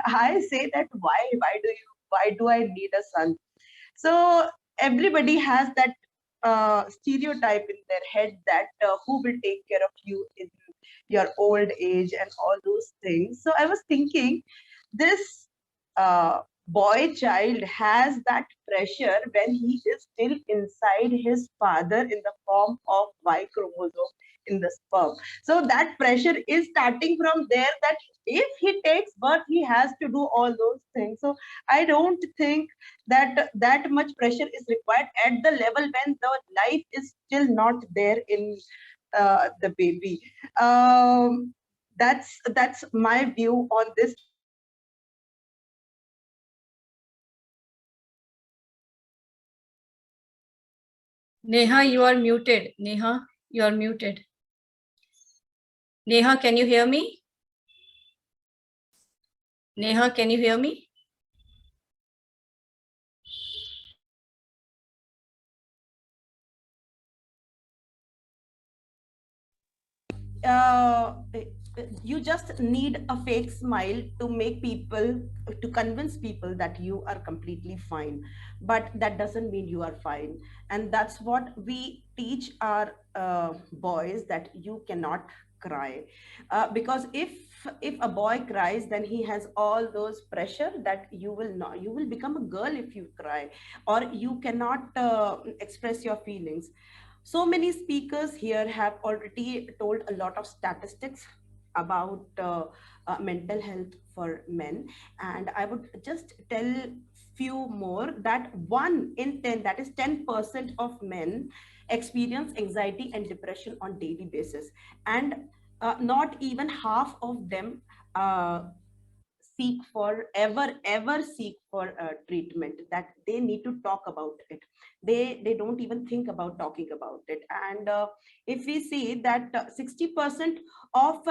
I say that why do I need a son? So everybody has that stereotype in their head that who will take care of you in your old age and all those things. So I was thinking, this boy child has that pressure when he is still inside his father in the form of Y chromosome in the sperm. So that pressure is starting from there, that if he takes birth, he has to do all those things. So I don't think that that much pressure is required at the level when the life is still not there in the baby. That's my view on this. Neha, you are muted. Neha, you are muted. Neha, can you hear me? Neha, can you hear me? you just need a fake smile to make people, to convince people that you are completely fine, but that doesn't mean you are fine. And that's what we teach our boys, that you cannot cry, because if a boy cries, then he has all those pressure that you will not, you will become a girl if you cry, or you cannot express your feelings. So many speakers here have already told a lot of statistics about mental health for men, and I would just tell few more, that 1 in 10, that is 10% of men experience anxiety and depression on daily basis, and not even half of them uh, seek for ever seek for treatment, that they need to talk about it. They don't even think about talking about it. And if we see that 60% of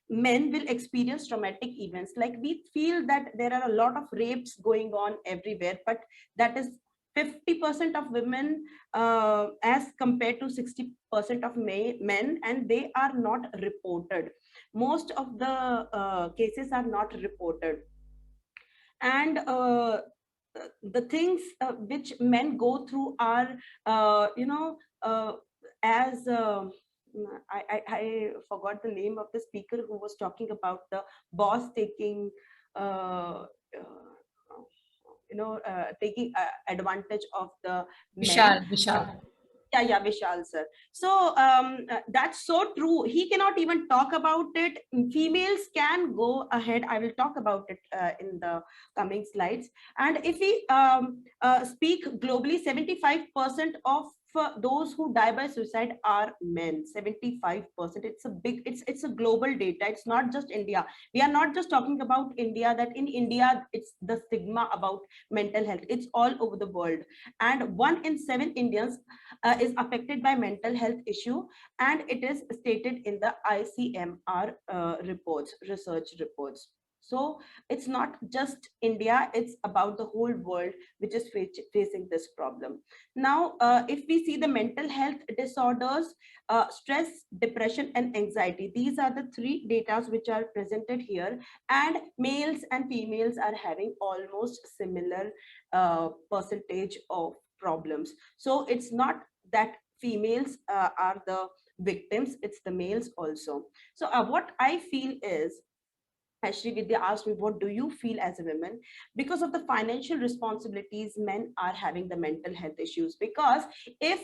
men will experience traumatic events, like we feel that there are a lot of rapes going on everywhere, but that is 50% of women as compared to 60% of men, and they are not reported. Most of the cases are not reported. And the things which men go through are as I forgot the name of the speaker who was talking about the boss taking taking advantage of the men. Vishal. Yeah, Vishal sir. So that's so true. He cannot even talk about it. Females can go ahead. I will talk about it in the coming slides. And if we speak globally, 75% of those who die by suicide are men. 75%. It's a big. It's a global data. It's not just India. We are not just talking about India. That in India, it's the stigma about mental health. It's all over the world. And 1 in 7 Indians is affected by mental health issue, and it is stated in the ICMR research reports. So it's not just India, it's about the whole world which is facing this problem. Now, if we see the mental health disorders, stress, depression, and anxiety, these are the 3 data which are presented here, and males and females are having almost similar percentage of problems. So it's not that females are the victims, it's the males also. So what I feel is, as Srividhya asked me, what do you feel as a woman? Because of the financial responsibilities, men are having the mental health issues. Because if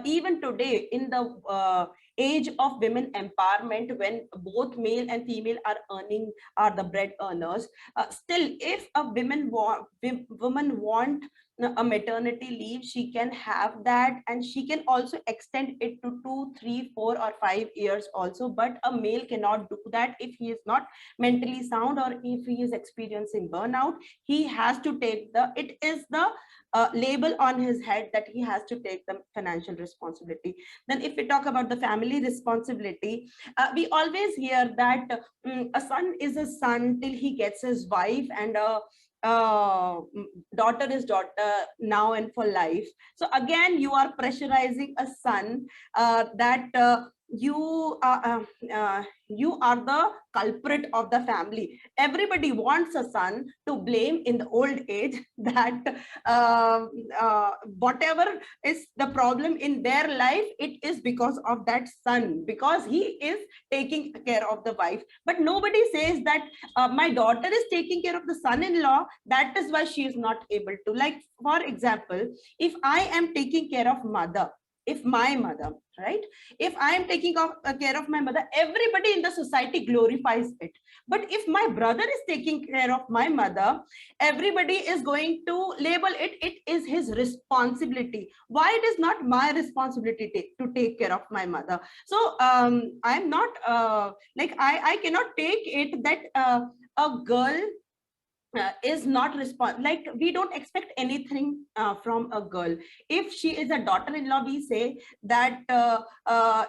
even today, in the age of women empowerment, when both male and female are the bread earners, still, if a woman want a maternity leave, she can have that, and she can also extend it to 2, 3, 4, or 5 years also. But a male cannot do that if he is not mentally sound, or if he is experiencing burnout. He has to take it is the label on his head that he has to take the financial responsibility. Then if we talk about the family responsibility, we always hear that a son is a son till he gets his wife, and daughter is daughter now and for life. So again, you are pressurizing a son that you are the culprit of the family. Everybody wants a son to blame in the old age, that whatever is the problem in their life, it is because of that son, because he is taking care of the wife. But nobody says that my daughter is taking care of the son-in-law, that is why she is not able to. Like, for example, if I am taking care of mother, if my mother, right, if I am taking care of my mother, everybody in the society glorifies it. But if my brother is taking care of my mother, everybody is going to label it is his responsibility. Why it is not my responsibility to take care of my mother? So I'm not like I cannot take it that a girl is not like we don't expect anything from a girl. If she is a daughter-in-law, we say that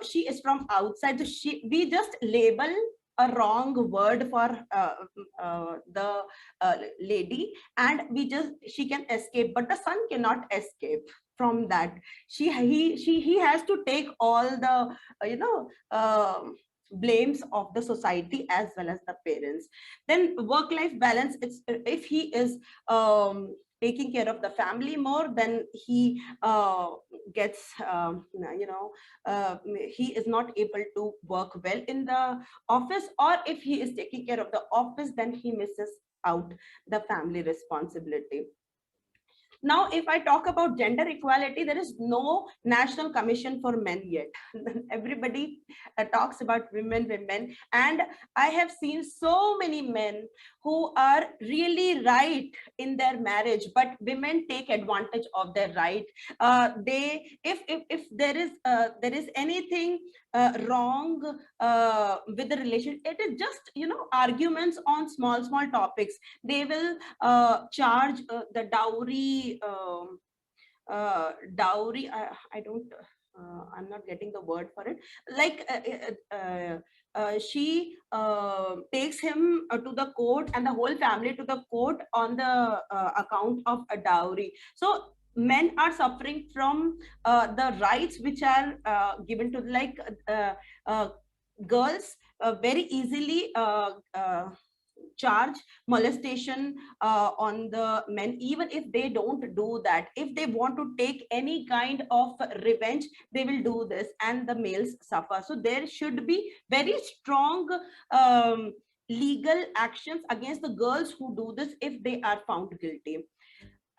she is from outside, so we just label a wrong word for the lady, and she can escape, but the son cannot escape from that. He has to take all the blames of the society as well as the parents. Then work-life balance, it's if he is taking care of the family more, then he gets he is not able to work well in the office, or if he is taking care of the office, then he misses out the family responsibility. Now, if I talk about gender equality, there is no national commission for men yet. Everybody talks about women, and I have seen so many men who are really right in their marriage, but women take advantage of their right. If there is anything wrong with the relation, it is just arguments on small topics. They will charge the dowry. I don't. I'm not getting the word for it. Like she takes him to the court and the whole family to the court on the account of a dowry. So men are suffering from the rights which are given to, like girls very easily charge molestation on the men, even if they don't do that. If they want to take any kind of revenge, they will do this, and the males suffer. So there should be very strong legal actions against the girls who do this if they are found guilty.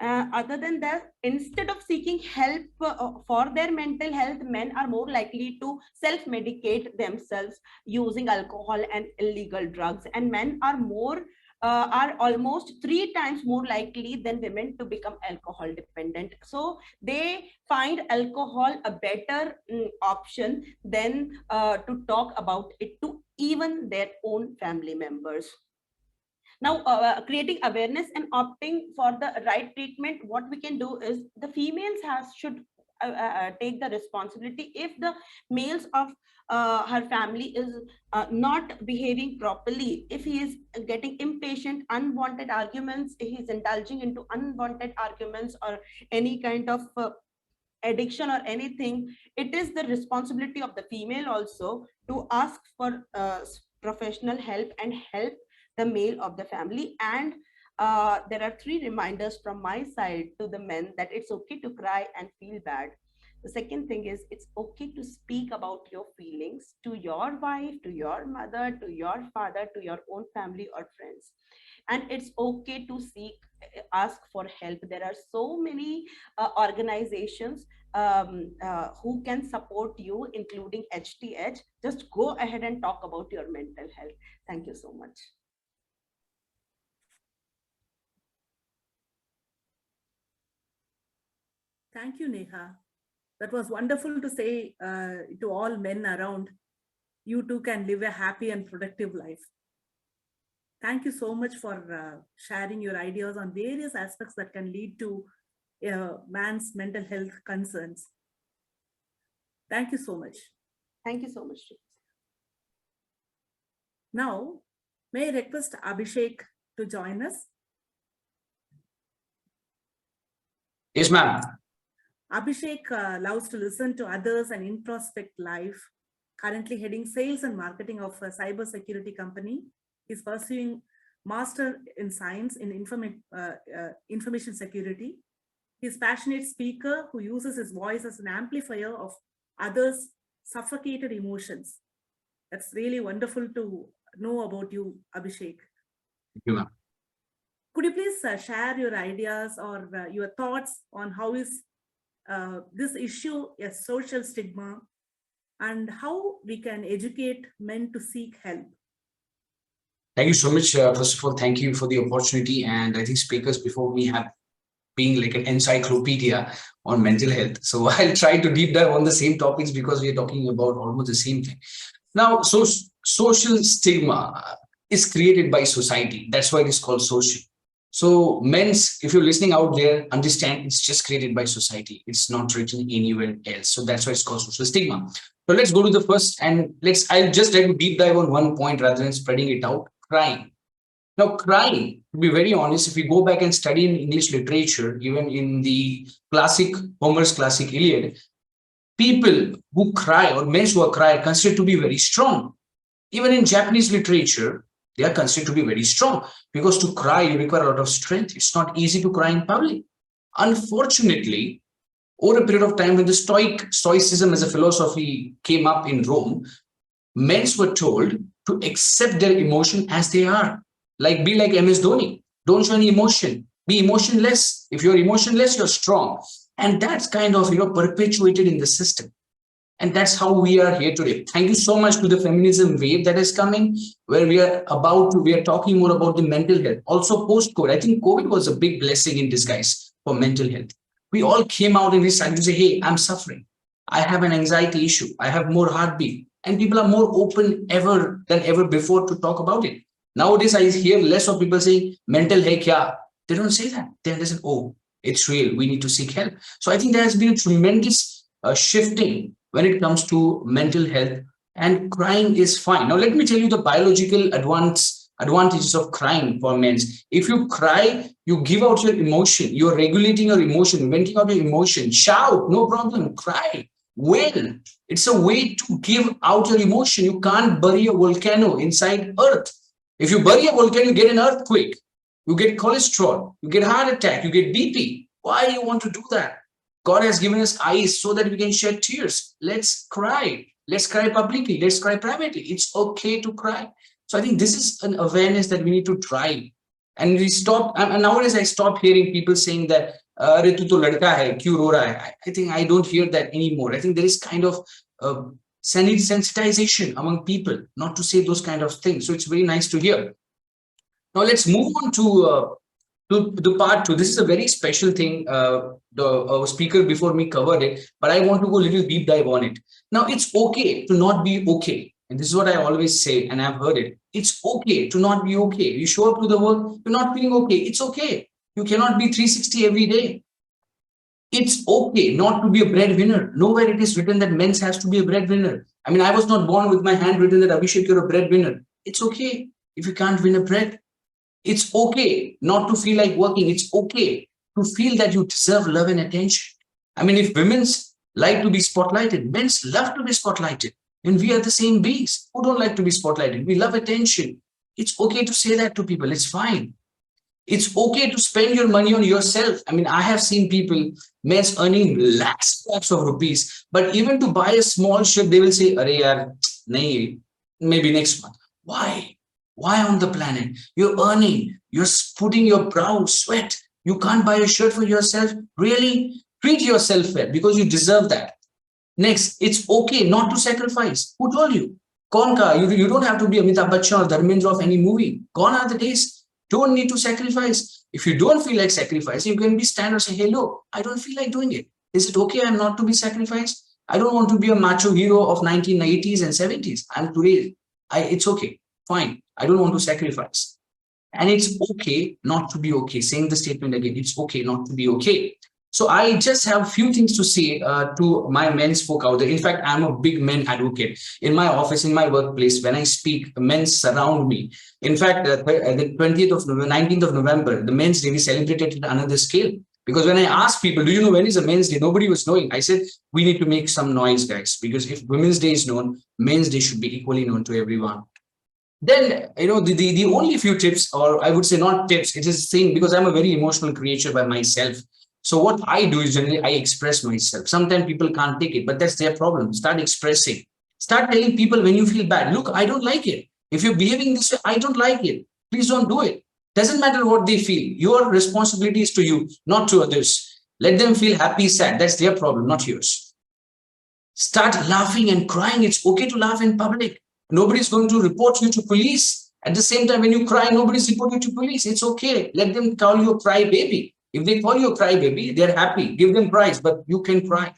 Other than that, instead of seeking help for their mental health, men are more likely to self-medicate themselves using alcohol and illegal drugs, and men are almost 3 times more likely than women to become alcohol dependent. So they find alcohol a better option than to talk about it to even their own family members. Now, creating awareness and opting for the right treatment, what we can do is the females should take the responsibility. If the males of her family is not behaving properly, if he is getting impatient, unwanted arguments, he is indulging into unwanted arguments or any kind of addiction or anything, it is the responsibility of the female also to ask for professional help and help the male of the family. And there are 3 reminders from my side to the men, that it's okay to cry and feel bad. The second thing is, it's okay to speak about your feelings to your wife, to your mother, to your father, to your own family or friends. And it's okay to ask for help. There are so many organizations who can support you, including HTH. Just go ahead and talk about your mental health. Thank you so much. Thank you, Neha. That was wonderful to say to all men around. You too can live a happy and productive life. Thank you so much for sharing your ideas on various aspects that can lead to man's mental health concerns. Thank you so much. Thank you so much. Now, may I request Abhishek to join us? Yes, ma'am. Abhishek loves to listen to others and introspect life. Currently heading sales and marketing of a cyber security company. He's pursuing Master in Science in Information Security. He's a passionate speaker who uses his voice as an amplifier of others' suffocated emotions. That's really wonderful to know about you, Abhishek. Thank you, ma'am. Could you please share your ideas or your thoughts on how is this issue a social stigma and how we can educate men to seek help? Thank you so much. First of all, thank you for the opportunity. And I think speakers before me have been like an encyclopedia on mental health. So I'll try to deep dive on the same topics because we are talking about almost the same thing. Now, so social stigma is created by society. That's why it is called social. So men's, if you're listening out there, understand it's just created by society. It's not written anywhere else. So that's why it's called social stigma. So let's go to the first and I'll just try to deep dive on one point rather than spreading it out. Crying. Now, crying, to be very honest, if we go back and study in English literature, even in the classic, Homer's classic Iliad, people who cry or men who cry are considered to be very strong. Even in Japanese literature, they are considered to be very strong, because to cry, you require a lot of strength. It's not easy to cry in public. Unfortunately, over a period of time, when the Stoicism as a philosophy came up in Rome, men were told to accept their emotion as they are. Like, be like MS Dhoni. Don't show any emotion. Be emotionless. If you're emotionless, you're strong. And that's kind of, perpetuated in the system. And that's how we are here today. Thank you so much to the feminism wave that is coming, where we are talking more about the mental health. Also post-COVID, I think COVID was a big blessing in disguise for mental health. We all came out and we started to say, hey, I'm suffering. I have an anxiety issue. I have more heartbeat. And people are more open than ever before to talk about it. Nowadays, I hear less of people saying mental health. Yeah, they don't say that. They say, oh, it's real. We need to seek help. So I think there has been a tremendous shifting when it comes to mental health, and crying is fine. Now, let me tell you the biological advantages of crying for men. If you cry, you give out your emotion. You're regulating your emotion, venting out your emotion. Shout, no problem. Cry. Wail. It's a way to give out your emotion. You can't bury a volcano inside earth. If you bury a volcano, you get an earthquake. You get cholesterol. You get heart attack. You get BP. Why do you want to do that? God has given us eyes so that we can shed tears. Let's cry. Let's cry publicly. Let's cry privately. It's okay to cry. So I think this is an awareness that we need to drive. And we stop. And nowadays I stop hearing people saying that, "Arey tu to ladka hai, kyun ro raha hai?" I think I don't hear that anymore. I think there is kind of sensitization among people not to say those kind of things. So it's very nice to hear. Now let's move on to the part 2. This is a very special thing. The speaker before me covered it, but I want to go a little deep dive on it. Now, it's okay to not be okay. And this is what I always say, and I've heard it. It's okay to not be okay. You show up to the work, you're not feeling okay. It's okay. You cannot be 360 every day. It's okay not to be a breadwinner. Nowhere it is written that men has to be a breadwinner. I mean, I was not born with my hand written that Abhishek, you're a breadwinner. It's okay if you can't win a bread. It's okay not to feel like working. It's okay to feel that you deserve love and attention. I mean, if women's like to be spotlighted, men's love to be spotlighted. And we are the same beings who don't like to be spotlighted. We love attention. It's okay to say that to people. It's fine. It's okay to spend your money on yourself. I mean, I have seen people, men's earning lakhs of rupees, but even to buy a small shirt, they will say, "Arey yaar, nahi, maybe next month." Why? Why on the planet? You're earning, you're putting your brow, sweat. You can't buy a shirt for yourself. Really? Treat yourself well because you deserve that. Next, it's okay not to sacrifice. Who told you? You don't have to be Amitabh Bachchan or Dharmendra of any movie. Gone are the days. Don't need to sacrifice. If you don't feel like sacrificing, you can be stand or say, "Hey, look, I don't feel like doing it. Is it okay I'm not to be sacrificed? I don't want to be a macho hero of 1980s and 70s. I'm today. It's okay. Fine. I don't want to sacrifice." And it's okay not to be okay. Saying the statement again, it's okay not to be okay. So I just have a few things to say to my men's folk out there. In fact, I'm a big men advocate. In my office, in my workplace, when I speak, men surround me. In fact, the 19th of November, the Men's Day, we celebrated at another scale. Because when I asked people, "Do you know when is a Men's Day?" Nobody was knowing. I said, we need to make some noise, guys. Because if Women's Day is known, Men's Day should be equally known to everyone. Then, the only few tips, or I would say not tips, it is saying, because I'm a very emotional creature by myself. So what I do is generally I express myself. Sometimes people can't take it, but that's their problem. Start expressing. Start telling people when you feel bad, "Look, I don't like it. If you're behaving this way, I don't like it. Please don't do it." Doesn't matter what they feel. Your responsibility is to you, not to others. Let them feel happy, sad. That's their problem, not yours. Start laughing and crying. It's okay to laugh in public. Nobody's going to report you to police. At the same time, when you cry, nobody's reporting you to police. It's okay. Let them call you a cry baby. If they call you a cry baby, they're happy. Give them prize, but you can cry.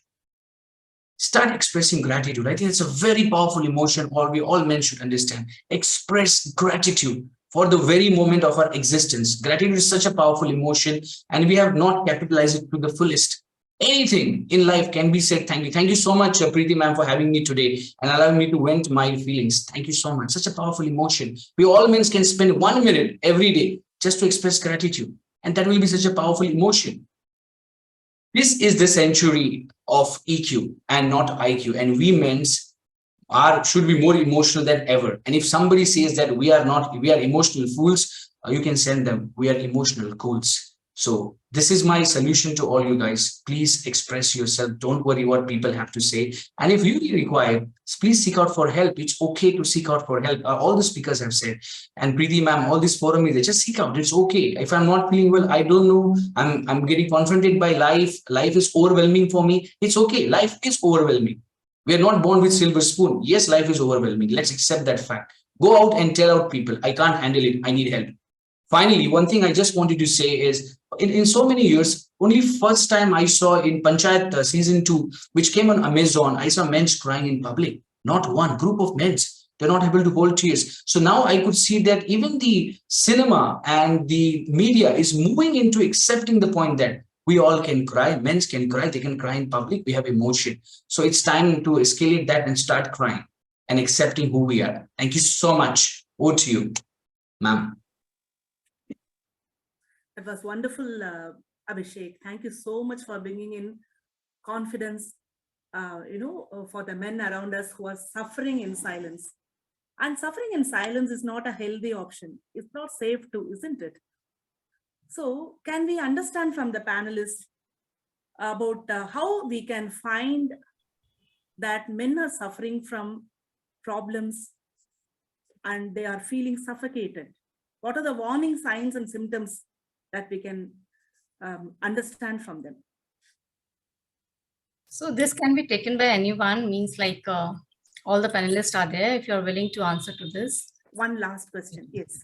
Start expressing gratitude. I think it's a very powerful emotion. All men should understand. Express gratitude for the very moment of our existence. Gratitude is such a powerful emotion, and we have not capitalized it to the fullest. Anything in life can be said, "Thank you." Thank you so much, Preeti ma'am, for having me today and allowing me to vent my feelings. Thank you so much. Such a powerful emotion. We all men can spend 1 minute every day just to express gratitude. And that will be such a powerful emotion. This is the century of EQ and not IQ. And we men should be more emotional than ever. And if somebody says that we are not, we are emotional fools, you can send them, we are emotional cools. So this is my solution to all you guys. Please express yourself. Don't worry what people have to say. And if you require, please seek out for help. It's okay to seek out for help. All the speakers have said, and Preeti ma'am, all this forum is, just seek out. It's okay. If I'm not feeling well, I don't know. I'm getting confronted by life. Life is overwhelming for me. It's okay. Life is overwhelming. We are not born with silver spoon. Yes, life is overwhelming. Let's accept that fact. Go out and tell out people, I can't handle it. I need help. Finally, one thing I just wanted to say is, in so many years, only first time I saw in Panchayat season 2, which came on Amazon, I saw men crying in public. Not one group of men. They're not able to hold tears. So now I could see that even the cinema and the media is moving into accepting the point that we all can cry. Men can cry. They can cry in public. We have emotion. So it's time to escalate that and start crying and accepting who we are. Thank you so much. Over to you, ma'am. That was wonderful, Abhishek. Thank you so much for bringing in confidence, for the men around us who are suffering in silence. And suffering in silence is not a healthy option. It's not safe too, isn't it? So can we understand from the panelists about how we can find that men are suffering from problems and they are feeling suffocated? What are the warning signs and symptoms that we can understand from them? So this can be taken by anyone, means like all the panelists are there if you're willing to answer to this. One last question, yes.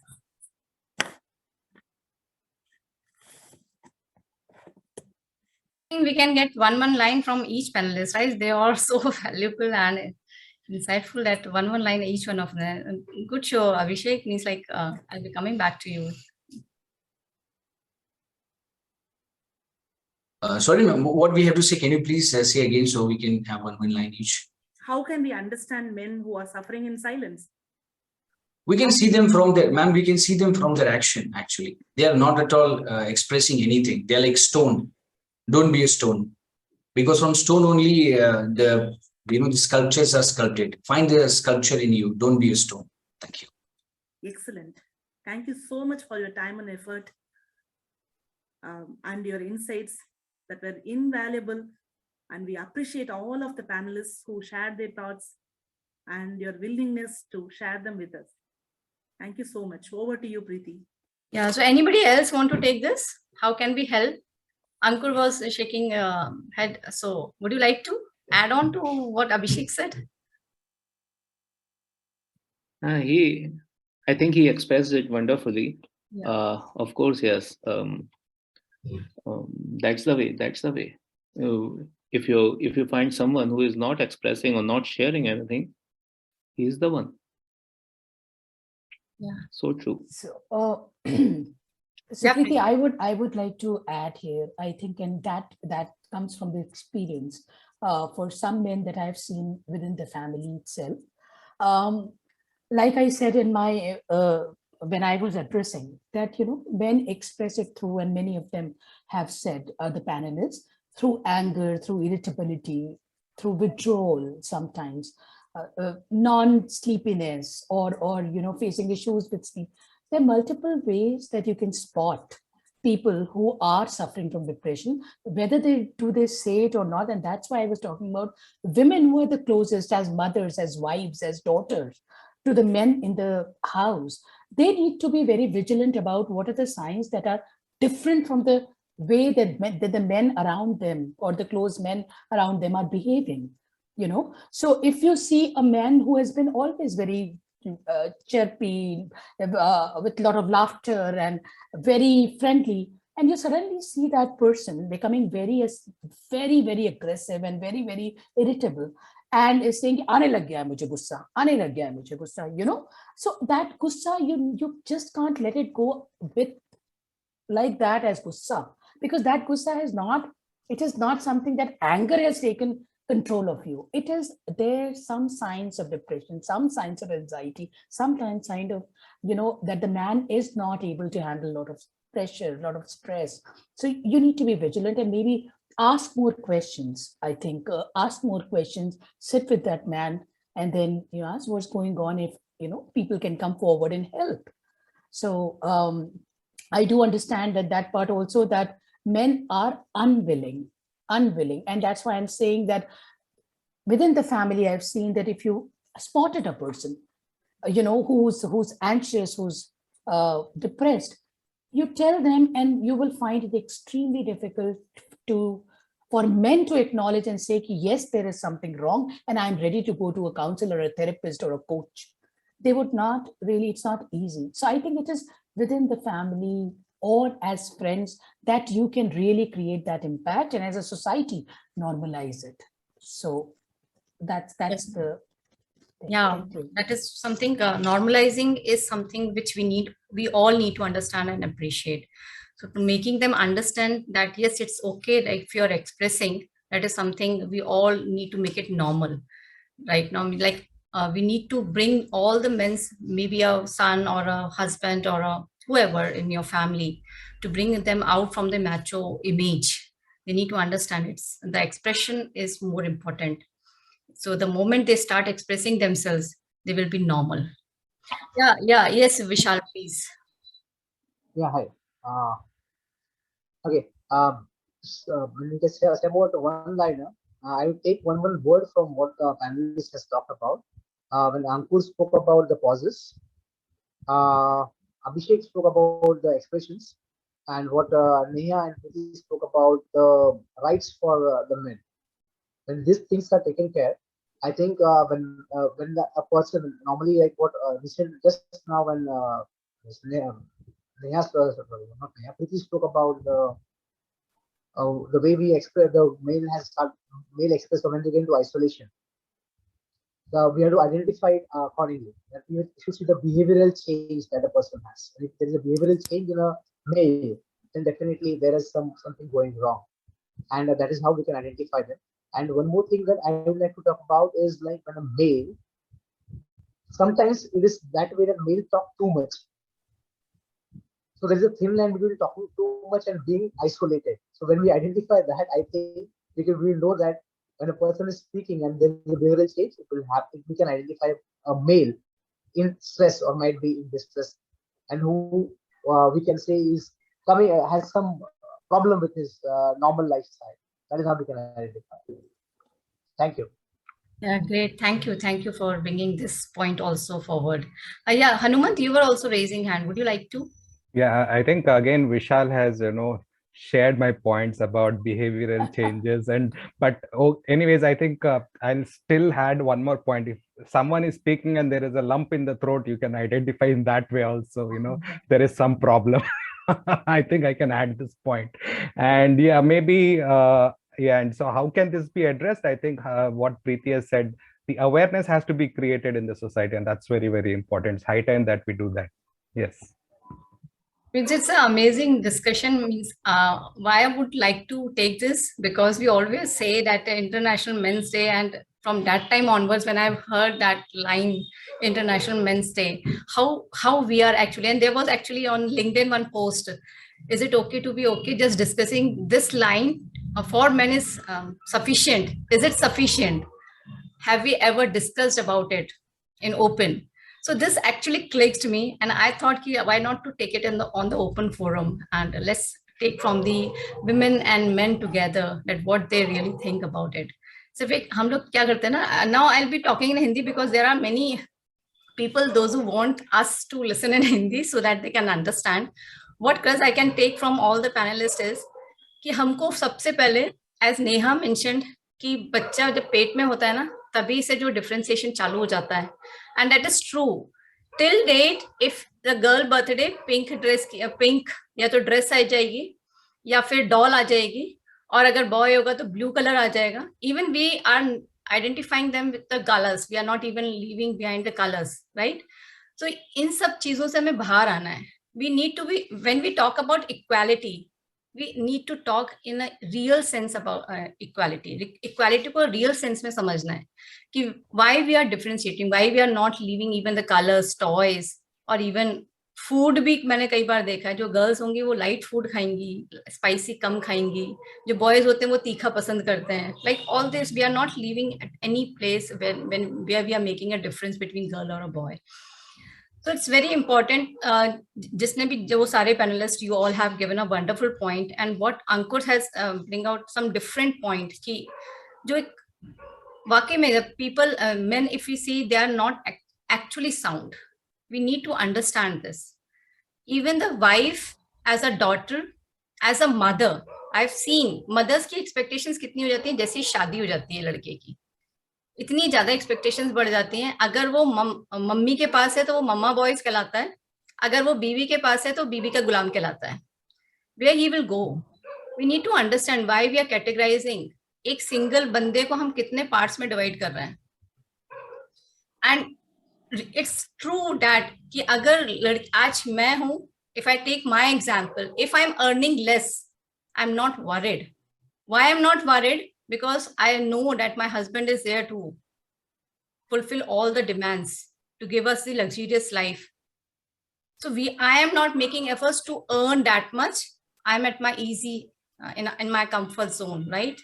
I think we can get one line from each panelist, right? They are so valuable and insightful that one line each one of them. Good show, Abhishek. Means like I'll be coming back to you. Sorry, ma'am, what we have to say, can you please say again so we can have one line each? How can we understand men who are suffering in silence? We can see them from their, ma'am, we can see them from their action, actually. They are not at all expressing anything. They're like stone. Don't be a stone. Because from stone only the sculptures are sculpted. Find the sculpture in you. Don't be a stone. Thank you. Excellent. Thank you so much for your time and effort and your insights that were invaluable. And we appreciate all of the panelists who shared their thoughts and your willingness to share them with us. Thank you so much. Over to you, Preeti. Yeah, so anybody else want to take this? How can we help? Ankur was shaking head. So would you like to add on to what Abhishek said? I think he expressed it wonderfully. Yeah. Of course, yes. That's the way. That's the way. If you find someone who is not expressing or not sharing anything, he's the one. Yeah. So true. So, Preeti, I would like to add here. I think, and that comes from the experience for some men that I've seen within the family itself. Like I said in my when I was addressing that, men express it through, and many of them have said, the panelists, through anger, through irritability, through withdrawal, sometimes non-sleepiness, or facing issues with sleep. There are multiple ways that you can spot people who are suffering from depression, whether they say it or not. And that's why I was talking about women who are the closest, as mothers, as wives, as daughters, to the men in the house. They need to be very vigilant about what are the signs that are different from the way that the men around them or the close men around them are behaving. So if you see a man who has been always very chirpy, with a lot of laughter and very friendly, and you suddenly see that person becoming very, very aggressive and very, very irritable, and is saying, "Aane lag gaya hai mujhe gussa, aane lag gaya hai mujhe gussa," So that gussa, you just can't let it go with like that as gussa, because that gussa it is not something that anger has taken control of you. It is there's some signs of depression, some signs of anxiety, sometimes sign of, that the man is not able to handle a lot of pressure, a lot of stress. So you need to be vigilant and maybe ask more questions. I think ask more questions, sit with that man And then you ask what's going on, if people can come forward and help. So I do understand that part also, that men are unwilling. And that's why I'm saying that within the family, I've seen that if you spotted a person, who's anxious, who's depressed, you tell them, and you will find it extremely difficult for men to acknowledge and say, yes, there is something wrong, and I'm ready to go to a counselor, a therapist, or a coach. They would not really, it's not easy. So I think it is within the family or as friends that you can really create that impact, and as a society, normalize it. So that's the thing. Yeah, that is something, normalizing is something which we all need to understand and appreciate. So to making them understand that, yes, it's okay, like if you're expressing, that is something we all need to make it normal. Right now, like we need to bring all the men's, maybe a son or a husband or whoever in your family, to bring them out from the macho image. They need to understand the expression is more important. So the moment they start expressing themselves, they will be normal. Yes, Vishal, please. Yeah, hi. Okay. When we just say about one liner, I will take one word from what the panelist has talked about. When Ankur spoke about the pauses, Abhishek spoke about the expressions, and what Neha and Preeti spoke about the rights for the men. When these things are taken care, I think when a person normally, like what we said just now, when Neha, not Neha, Preeti spoke about the way we express, the male express when they get into isolation. We have to identify it accordingly. That we should see the behavioral change that a person has. And if there is a behavioral change in a male, then definitely there is something going wrong, and that is how we can identify them. And one more thing that I would like to talk about is, like, when a male, sometimes it is that way that male talk too much. So there is a thin line between talking too much and being isolated. So when we identify that, I think we know that when a person is speaking and there is a behavioral change, it will happen. We can identify a male in stress or might be in distress, and who we can say is coming has some problem with his normal lifestyle. That is how we can identify. Thank you. Yeah, great. Thank you. Thank you for bringing this point also forward. Yeah, Hanumant, you were also raising hand. Would you like to? Yeah, I think again Vishal has shared my points about behavioral changes, but anyways, I think I'll still add one more point. If someone is speaking and there is a lump in the throat, you can identify in that way also. There is some problem. I think I can add this point, and yeah, maybe and so how can this be addressed? I think what Preeti has said, the awareness has to be created in the society, and that's very, very important. It's high time that we do that. Yes. It's an amazing discussion. Means why I would like to take this, because we always say that International Men's Day, and from that time onwards, when I've heard that line, International Men's Day, how we are actually, and there was actually on LinkedIn one post, is it okay to be okay? Just discussing this line for men is sufficient. Is it sufficient? Have we ever discussed about it in open? So this actually clicks to me, and I thought, why not to take it on the open forum, and let's take from the women and men together that what they really think about it. So हम लोग क्या करते हैं ना? Now I'll be talking in Hindi because there are many people, those who want us to listen in Hindi so that they can understand. What class I can take from all the panelists is कि हमको सबसे पहले, as Neha mentioned, कि बच्चा जब पेट में होता है ना, तभी से जो डिफरेंशिएशन चालू हो जाता है, and that is true till date. If the girl birthday pink या तो ड्रेस आ जाएगी या फिर डॉल आ जाएगी, और अगर बॉय होगा तो ब्लू कलर आ जाएगा. Even we are identifying them with the colours, we are not even leaving behind the colours, right? So इन सब चीजों से हमें बाहर आना है. We need to be, when we talk about equality, we need to talk in a real sense about equality. Equality को real sense में समझना है कि why we are differentiating, why we are not leaving even the colors, toys, or even food भी मैंने कई बार देखा है, जो गर्ल्स होंगी वो लाइट फूड खाएंगी, स्पाइसी कम खाएंगी, जो बॉयज होते हैं वो तीखा पसंद करते हैं. Like all this we are not living at any place when we are making a difference between girl और a boy. So it's very important. जिसने भी जो सारे panelists, you all have given a wonderful point, and what Ankur has bring out some different points कि जो एक वाकई में people men, if we see, they are not actually sound. We need to understand this. Even the wife, as a daughter, as a mother, I've seen mothers की expectations कितनी हो जाती हैं जैसी शादी हो जाती है लड़के की, इतनी ज्यादा एक्सपेक्टेशंस बढ़ जाती हैं. अगर वो मम्मी के पास है तो वो मम्मा बॉयज कहलाता है, अगर वो बीवी के पास है तो बीवी का गुलाम कहलाता है. Where he will go, we need to understand why we are categorizing. एक सिंगल बंदे को हम कितने पार्ट्स में डिवाइड कर रहे हैं. एंड इट्स ट्रू दैट कि अगर आज मैं हूं, if I take my example, if I'm earning less, I'm not worried. Why I'm not worried? Because I know that my husband is there to fulfill all the demands, to give us the luxurious life. So I am not making efforts to earn that much. I'm at my easy, in my comfort zone, right?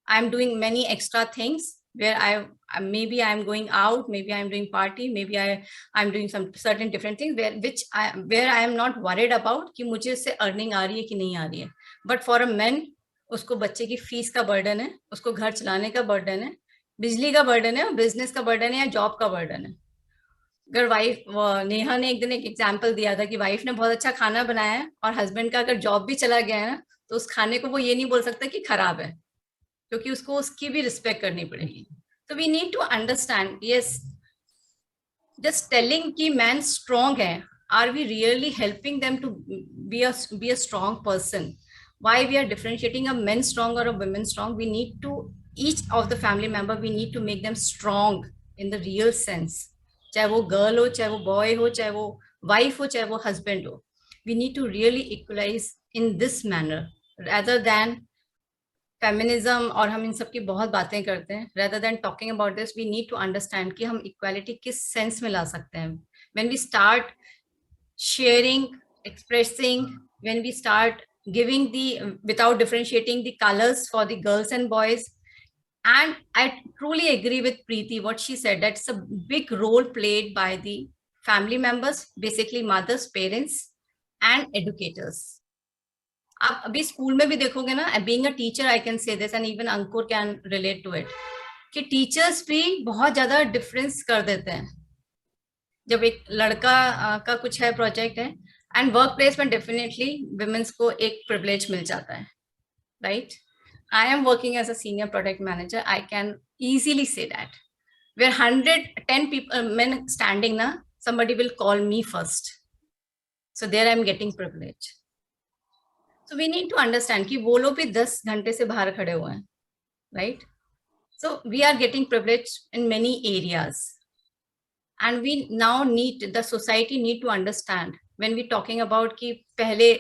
I'm doing many extra things where maybe I'm going out, maybe I'm doing party, maybe I'm doing some certain different things where I am not worried about कि मुझे इससे earning आ रही है कि नहीं आ रही है. But for a man, उसको बच्चे की फीस का बर्डन है, उसको घर चलाने का बर्डन है, बिजली का बर्डन है, बिजनेस का बर्डन है या जॉब का बर्डन है. अगर वाइफ, नेहा ने एक दिन एक एग्जाम्पल दिया था कि वाइफ ने बहुत अच्छा खाना बनाया है और हस्बैंड का अगर जॉब भी चला गया है ना, तो उस खाने को वो ये नहीं बोल सकता कि खराब है, क्योंकि उसको उसकी भी रिस्पेक्ट करनी पड़ेगी. तो we need to understand, yes, just telling कि मैन स्ट्रॉन्ग है, are we really helping them to be a strong person? Why we are differentiating a men strong or a women strong? We need to, each of the family member, we need to make them strong in the real sense. चाहे वो girl हो, चाहे वो boy हो, चाहे वो wife हो, चाहे वो husband हो. We need to really equalize in this manner rather than feminism, और हम इन सब की बहुत बातें करते हैं. Rather than talking about this, we need to understand कि हम equality किस sense में ला सकते हैं. When we start sharing, expressing, when we start giving without differentiating the colors for the girls and boys. And I truly agree with Preeti, what she said, that's a big role played by the family members, basically mothers, parents, and educators. आप अभी school में भी देखोगे ना, being a teacher, I can say this, and even Ankur can relate to it, कि teachers भी बहुत ज्यादा डिफरेंस कर देते हैं. जब एक लड़का का कुछ है प्रोजेक्ट है, एंड वर्क प्लेस में डेफिनेटली विमेंस को एक प्रिविलेज मिल जाता है, right? I am working as a senior product manager, I can easily say that where 110 people, men standing na, somebody will call me first, so there I'm getting privilege. So we need to understand कि वो लोग भी 10 घंटे से बाहर खड़े हुए हैं, right? So we are getting privilege in many areas, and we now need, the society need to understand, when we talking about ki pehle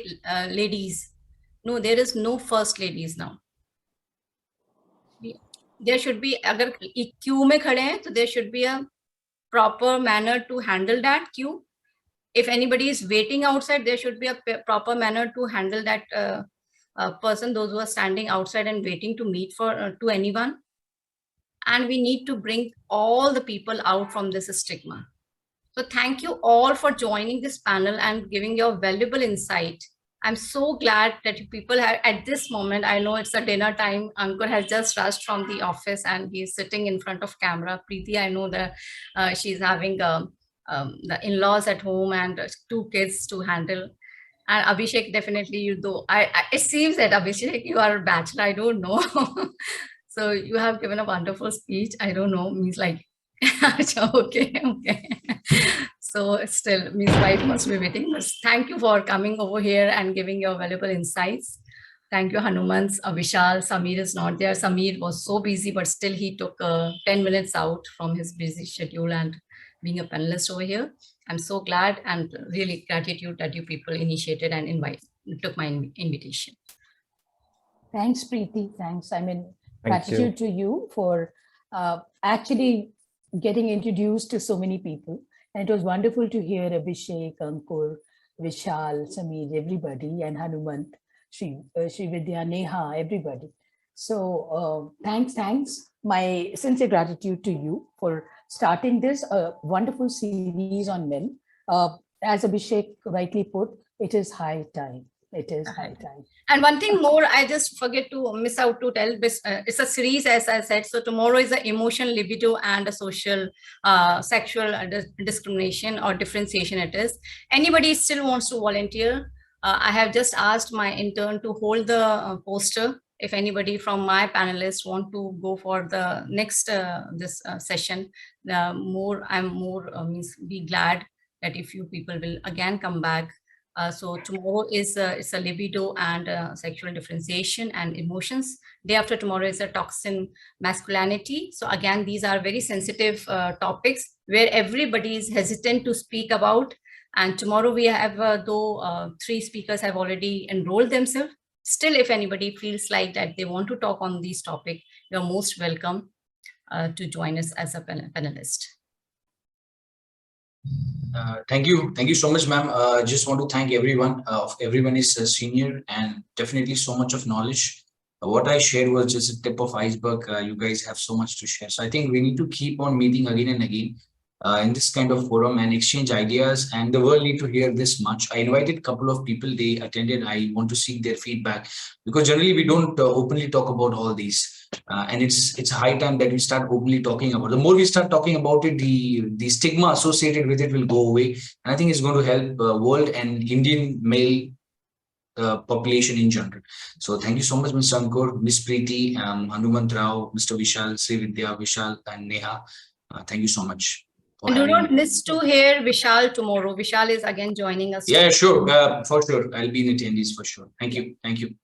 ladies, no, there is no first ladies now. There should be, agar queue mein khade hain, so there should be a proper manner to handle that queue. If anybody is waiting outside, there should be a proper manner to handle that person, those who are standing outside and waiting to meet to anyone. And we need to bring all the people out from this stigma. So thank you all for joining this panel and giving your valuable insight. I'm so glad that you people have, at this moment, I know it's a dinner time, Ankur has just rushed from the office and he's sitting in front of camera. Preeti, I know that she's having the in-laws at home and 2 kids to handle. And Abhishek, definitely, it seems that Abhishek, you are a bachelor, I don't know. So you have given a wonderful speech. I don't know, means like, okay. So still, means wife must be waiting. But thank you for coming over here and giving your valuable insights. Thank you, Hanumans, Vishal. Samir is not there. Samir was so busy, but still he took 10 minutes out from his busy schedule and being a panelist over here. I'm so glad and really gratitude that you people initiated and took my invitation. Thanks, Preeti. Thanks. I mean, gratitude to you for actually getting introduced to so many people And it was wonderful to hear Abhishek, Ankur, Vishal, Sameer, everybody, and Hanumant, Srividhya, Neha, everybody. So thanks. My sincere gratitude to you for starting this wonderful series on men. As Abhishek rightly put, it is high time. It is high time. And one thing more, I just forget to miss out to tell, it's a series, as I said. So tomorrow is the emotion, libido, and a social sexual discrimination or differentiation it is. Anybody still wants to volunteer? I have just asked my intern to hold the poster. If anybody from my panelists want to go for the next this session, I'm more be glad that if you people will again come back. So tomorrow is it's a libido and sexual differentiation and emotions. Day after tomorrow is a toxin masculinity. So again, these are very sensitive topics where everybody is hesitant to speak about. And tomorrow we have, though 3 speakers have already enrolled themselves. Still, if anybody feels like that they want to talk on these topics, you're most welcome to join us as a panelist. Thank you so much, ma'am. Just want to thank everyone. Everyone is senior and definitely so much of knowledge. What I shared was just a tip of iceberg. You guys have so much to share. So I think we need to keep on meeting again and again in this kind of forum and exchange ideas, and the world need to hear this much. I invited a couple of people, they attended. I want to seek their feedback because generally we don't openly talk about all these. And it's high time that we start openly talking about it. The more we start talking about it, the stigma associated with it will go away. And I think it's going to help world and Indian male population in general. So thank you so much, Mr. Ankur, Ms. Preeti, Hanumant Rao, Mr. Vishal, Srividhya, Vishal, and Neha. Thank you so much. And do not miss to hear Vishal tomorrow. Vishal is again joining us. Yeah, sure. For sure. I'll be in attendees for sure. Thank you. Thank you.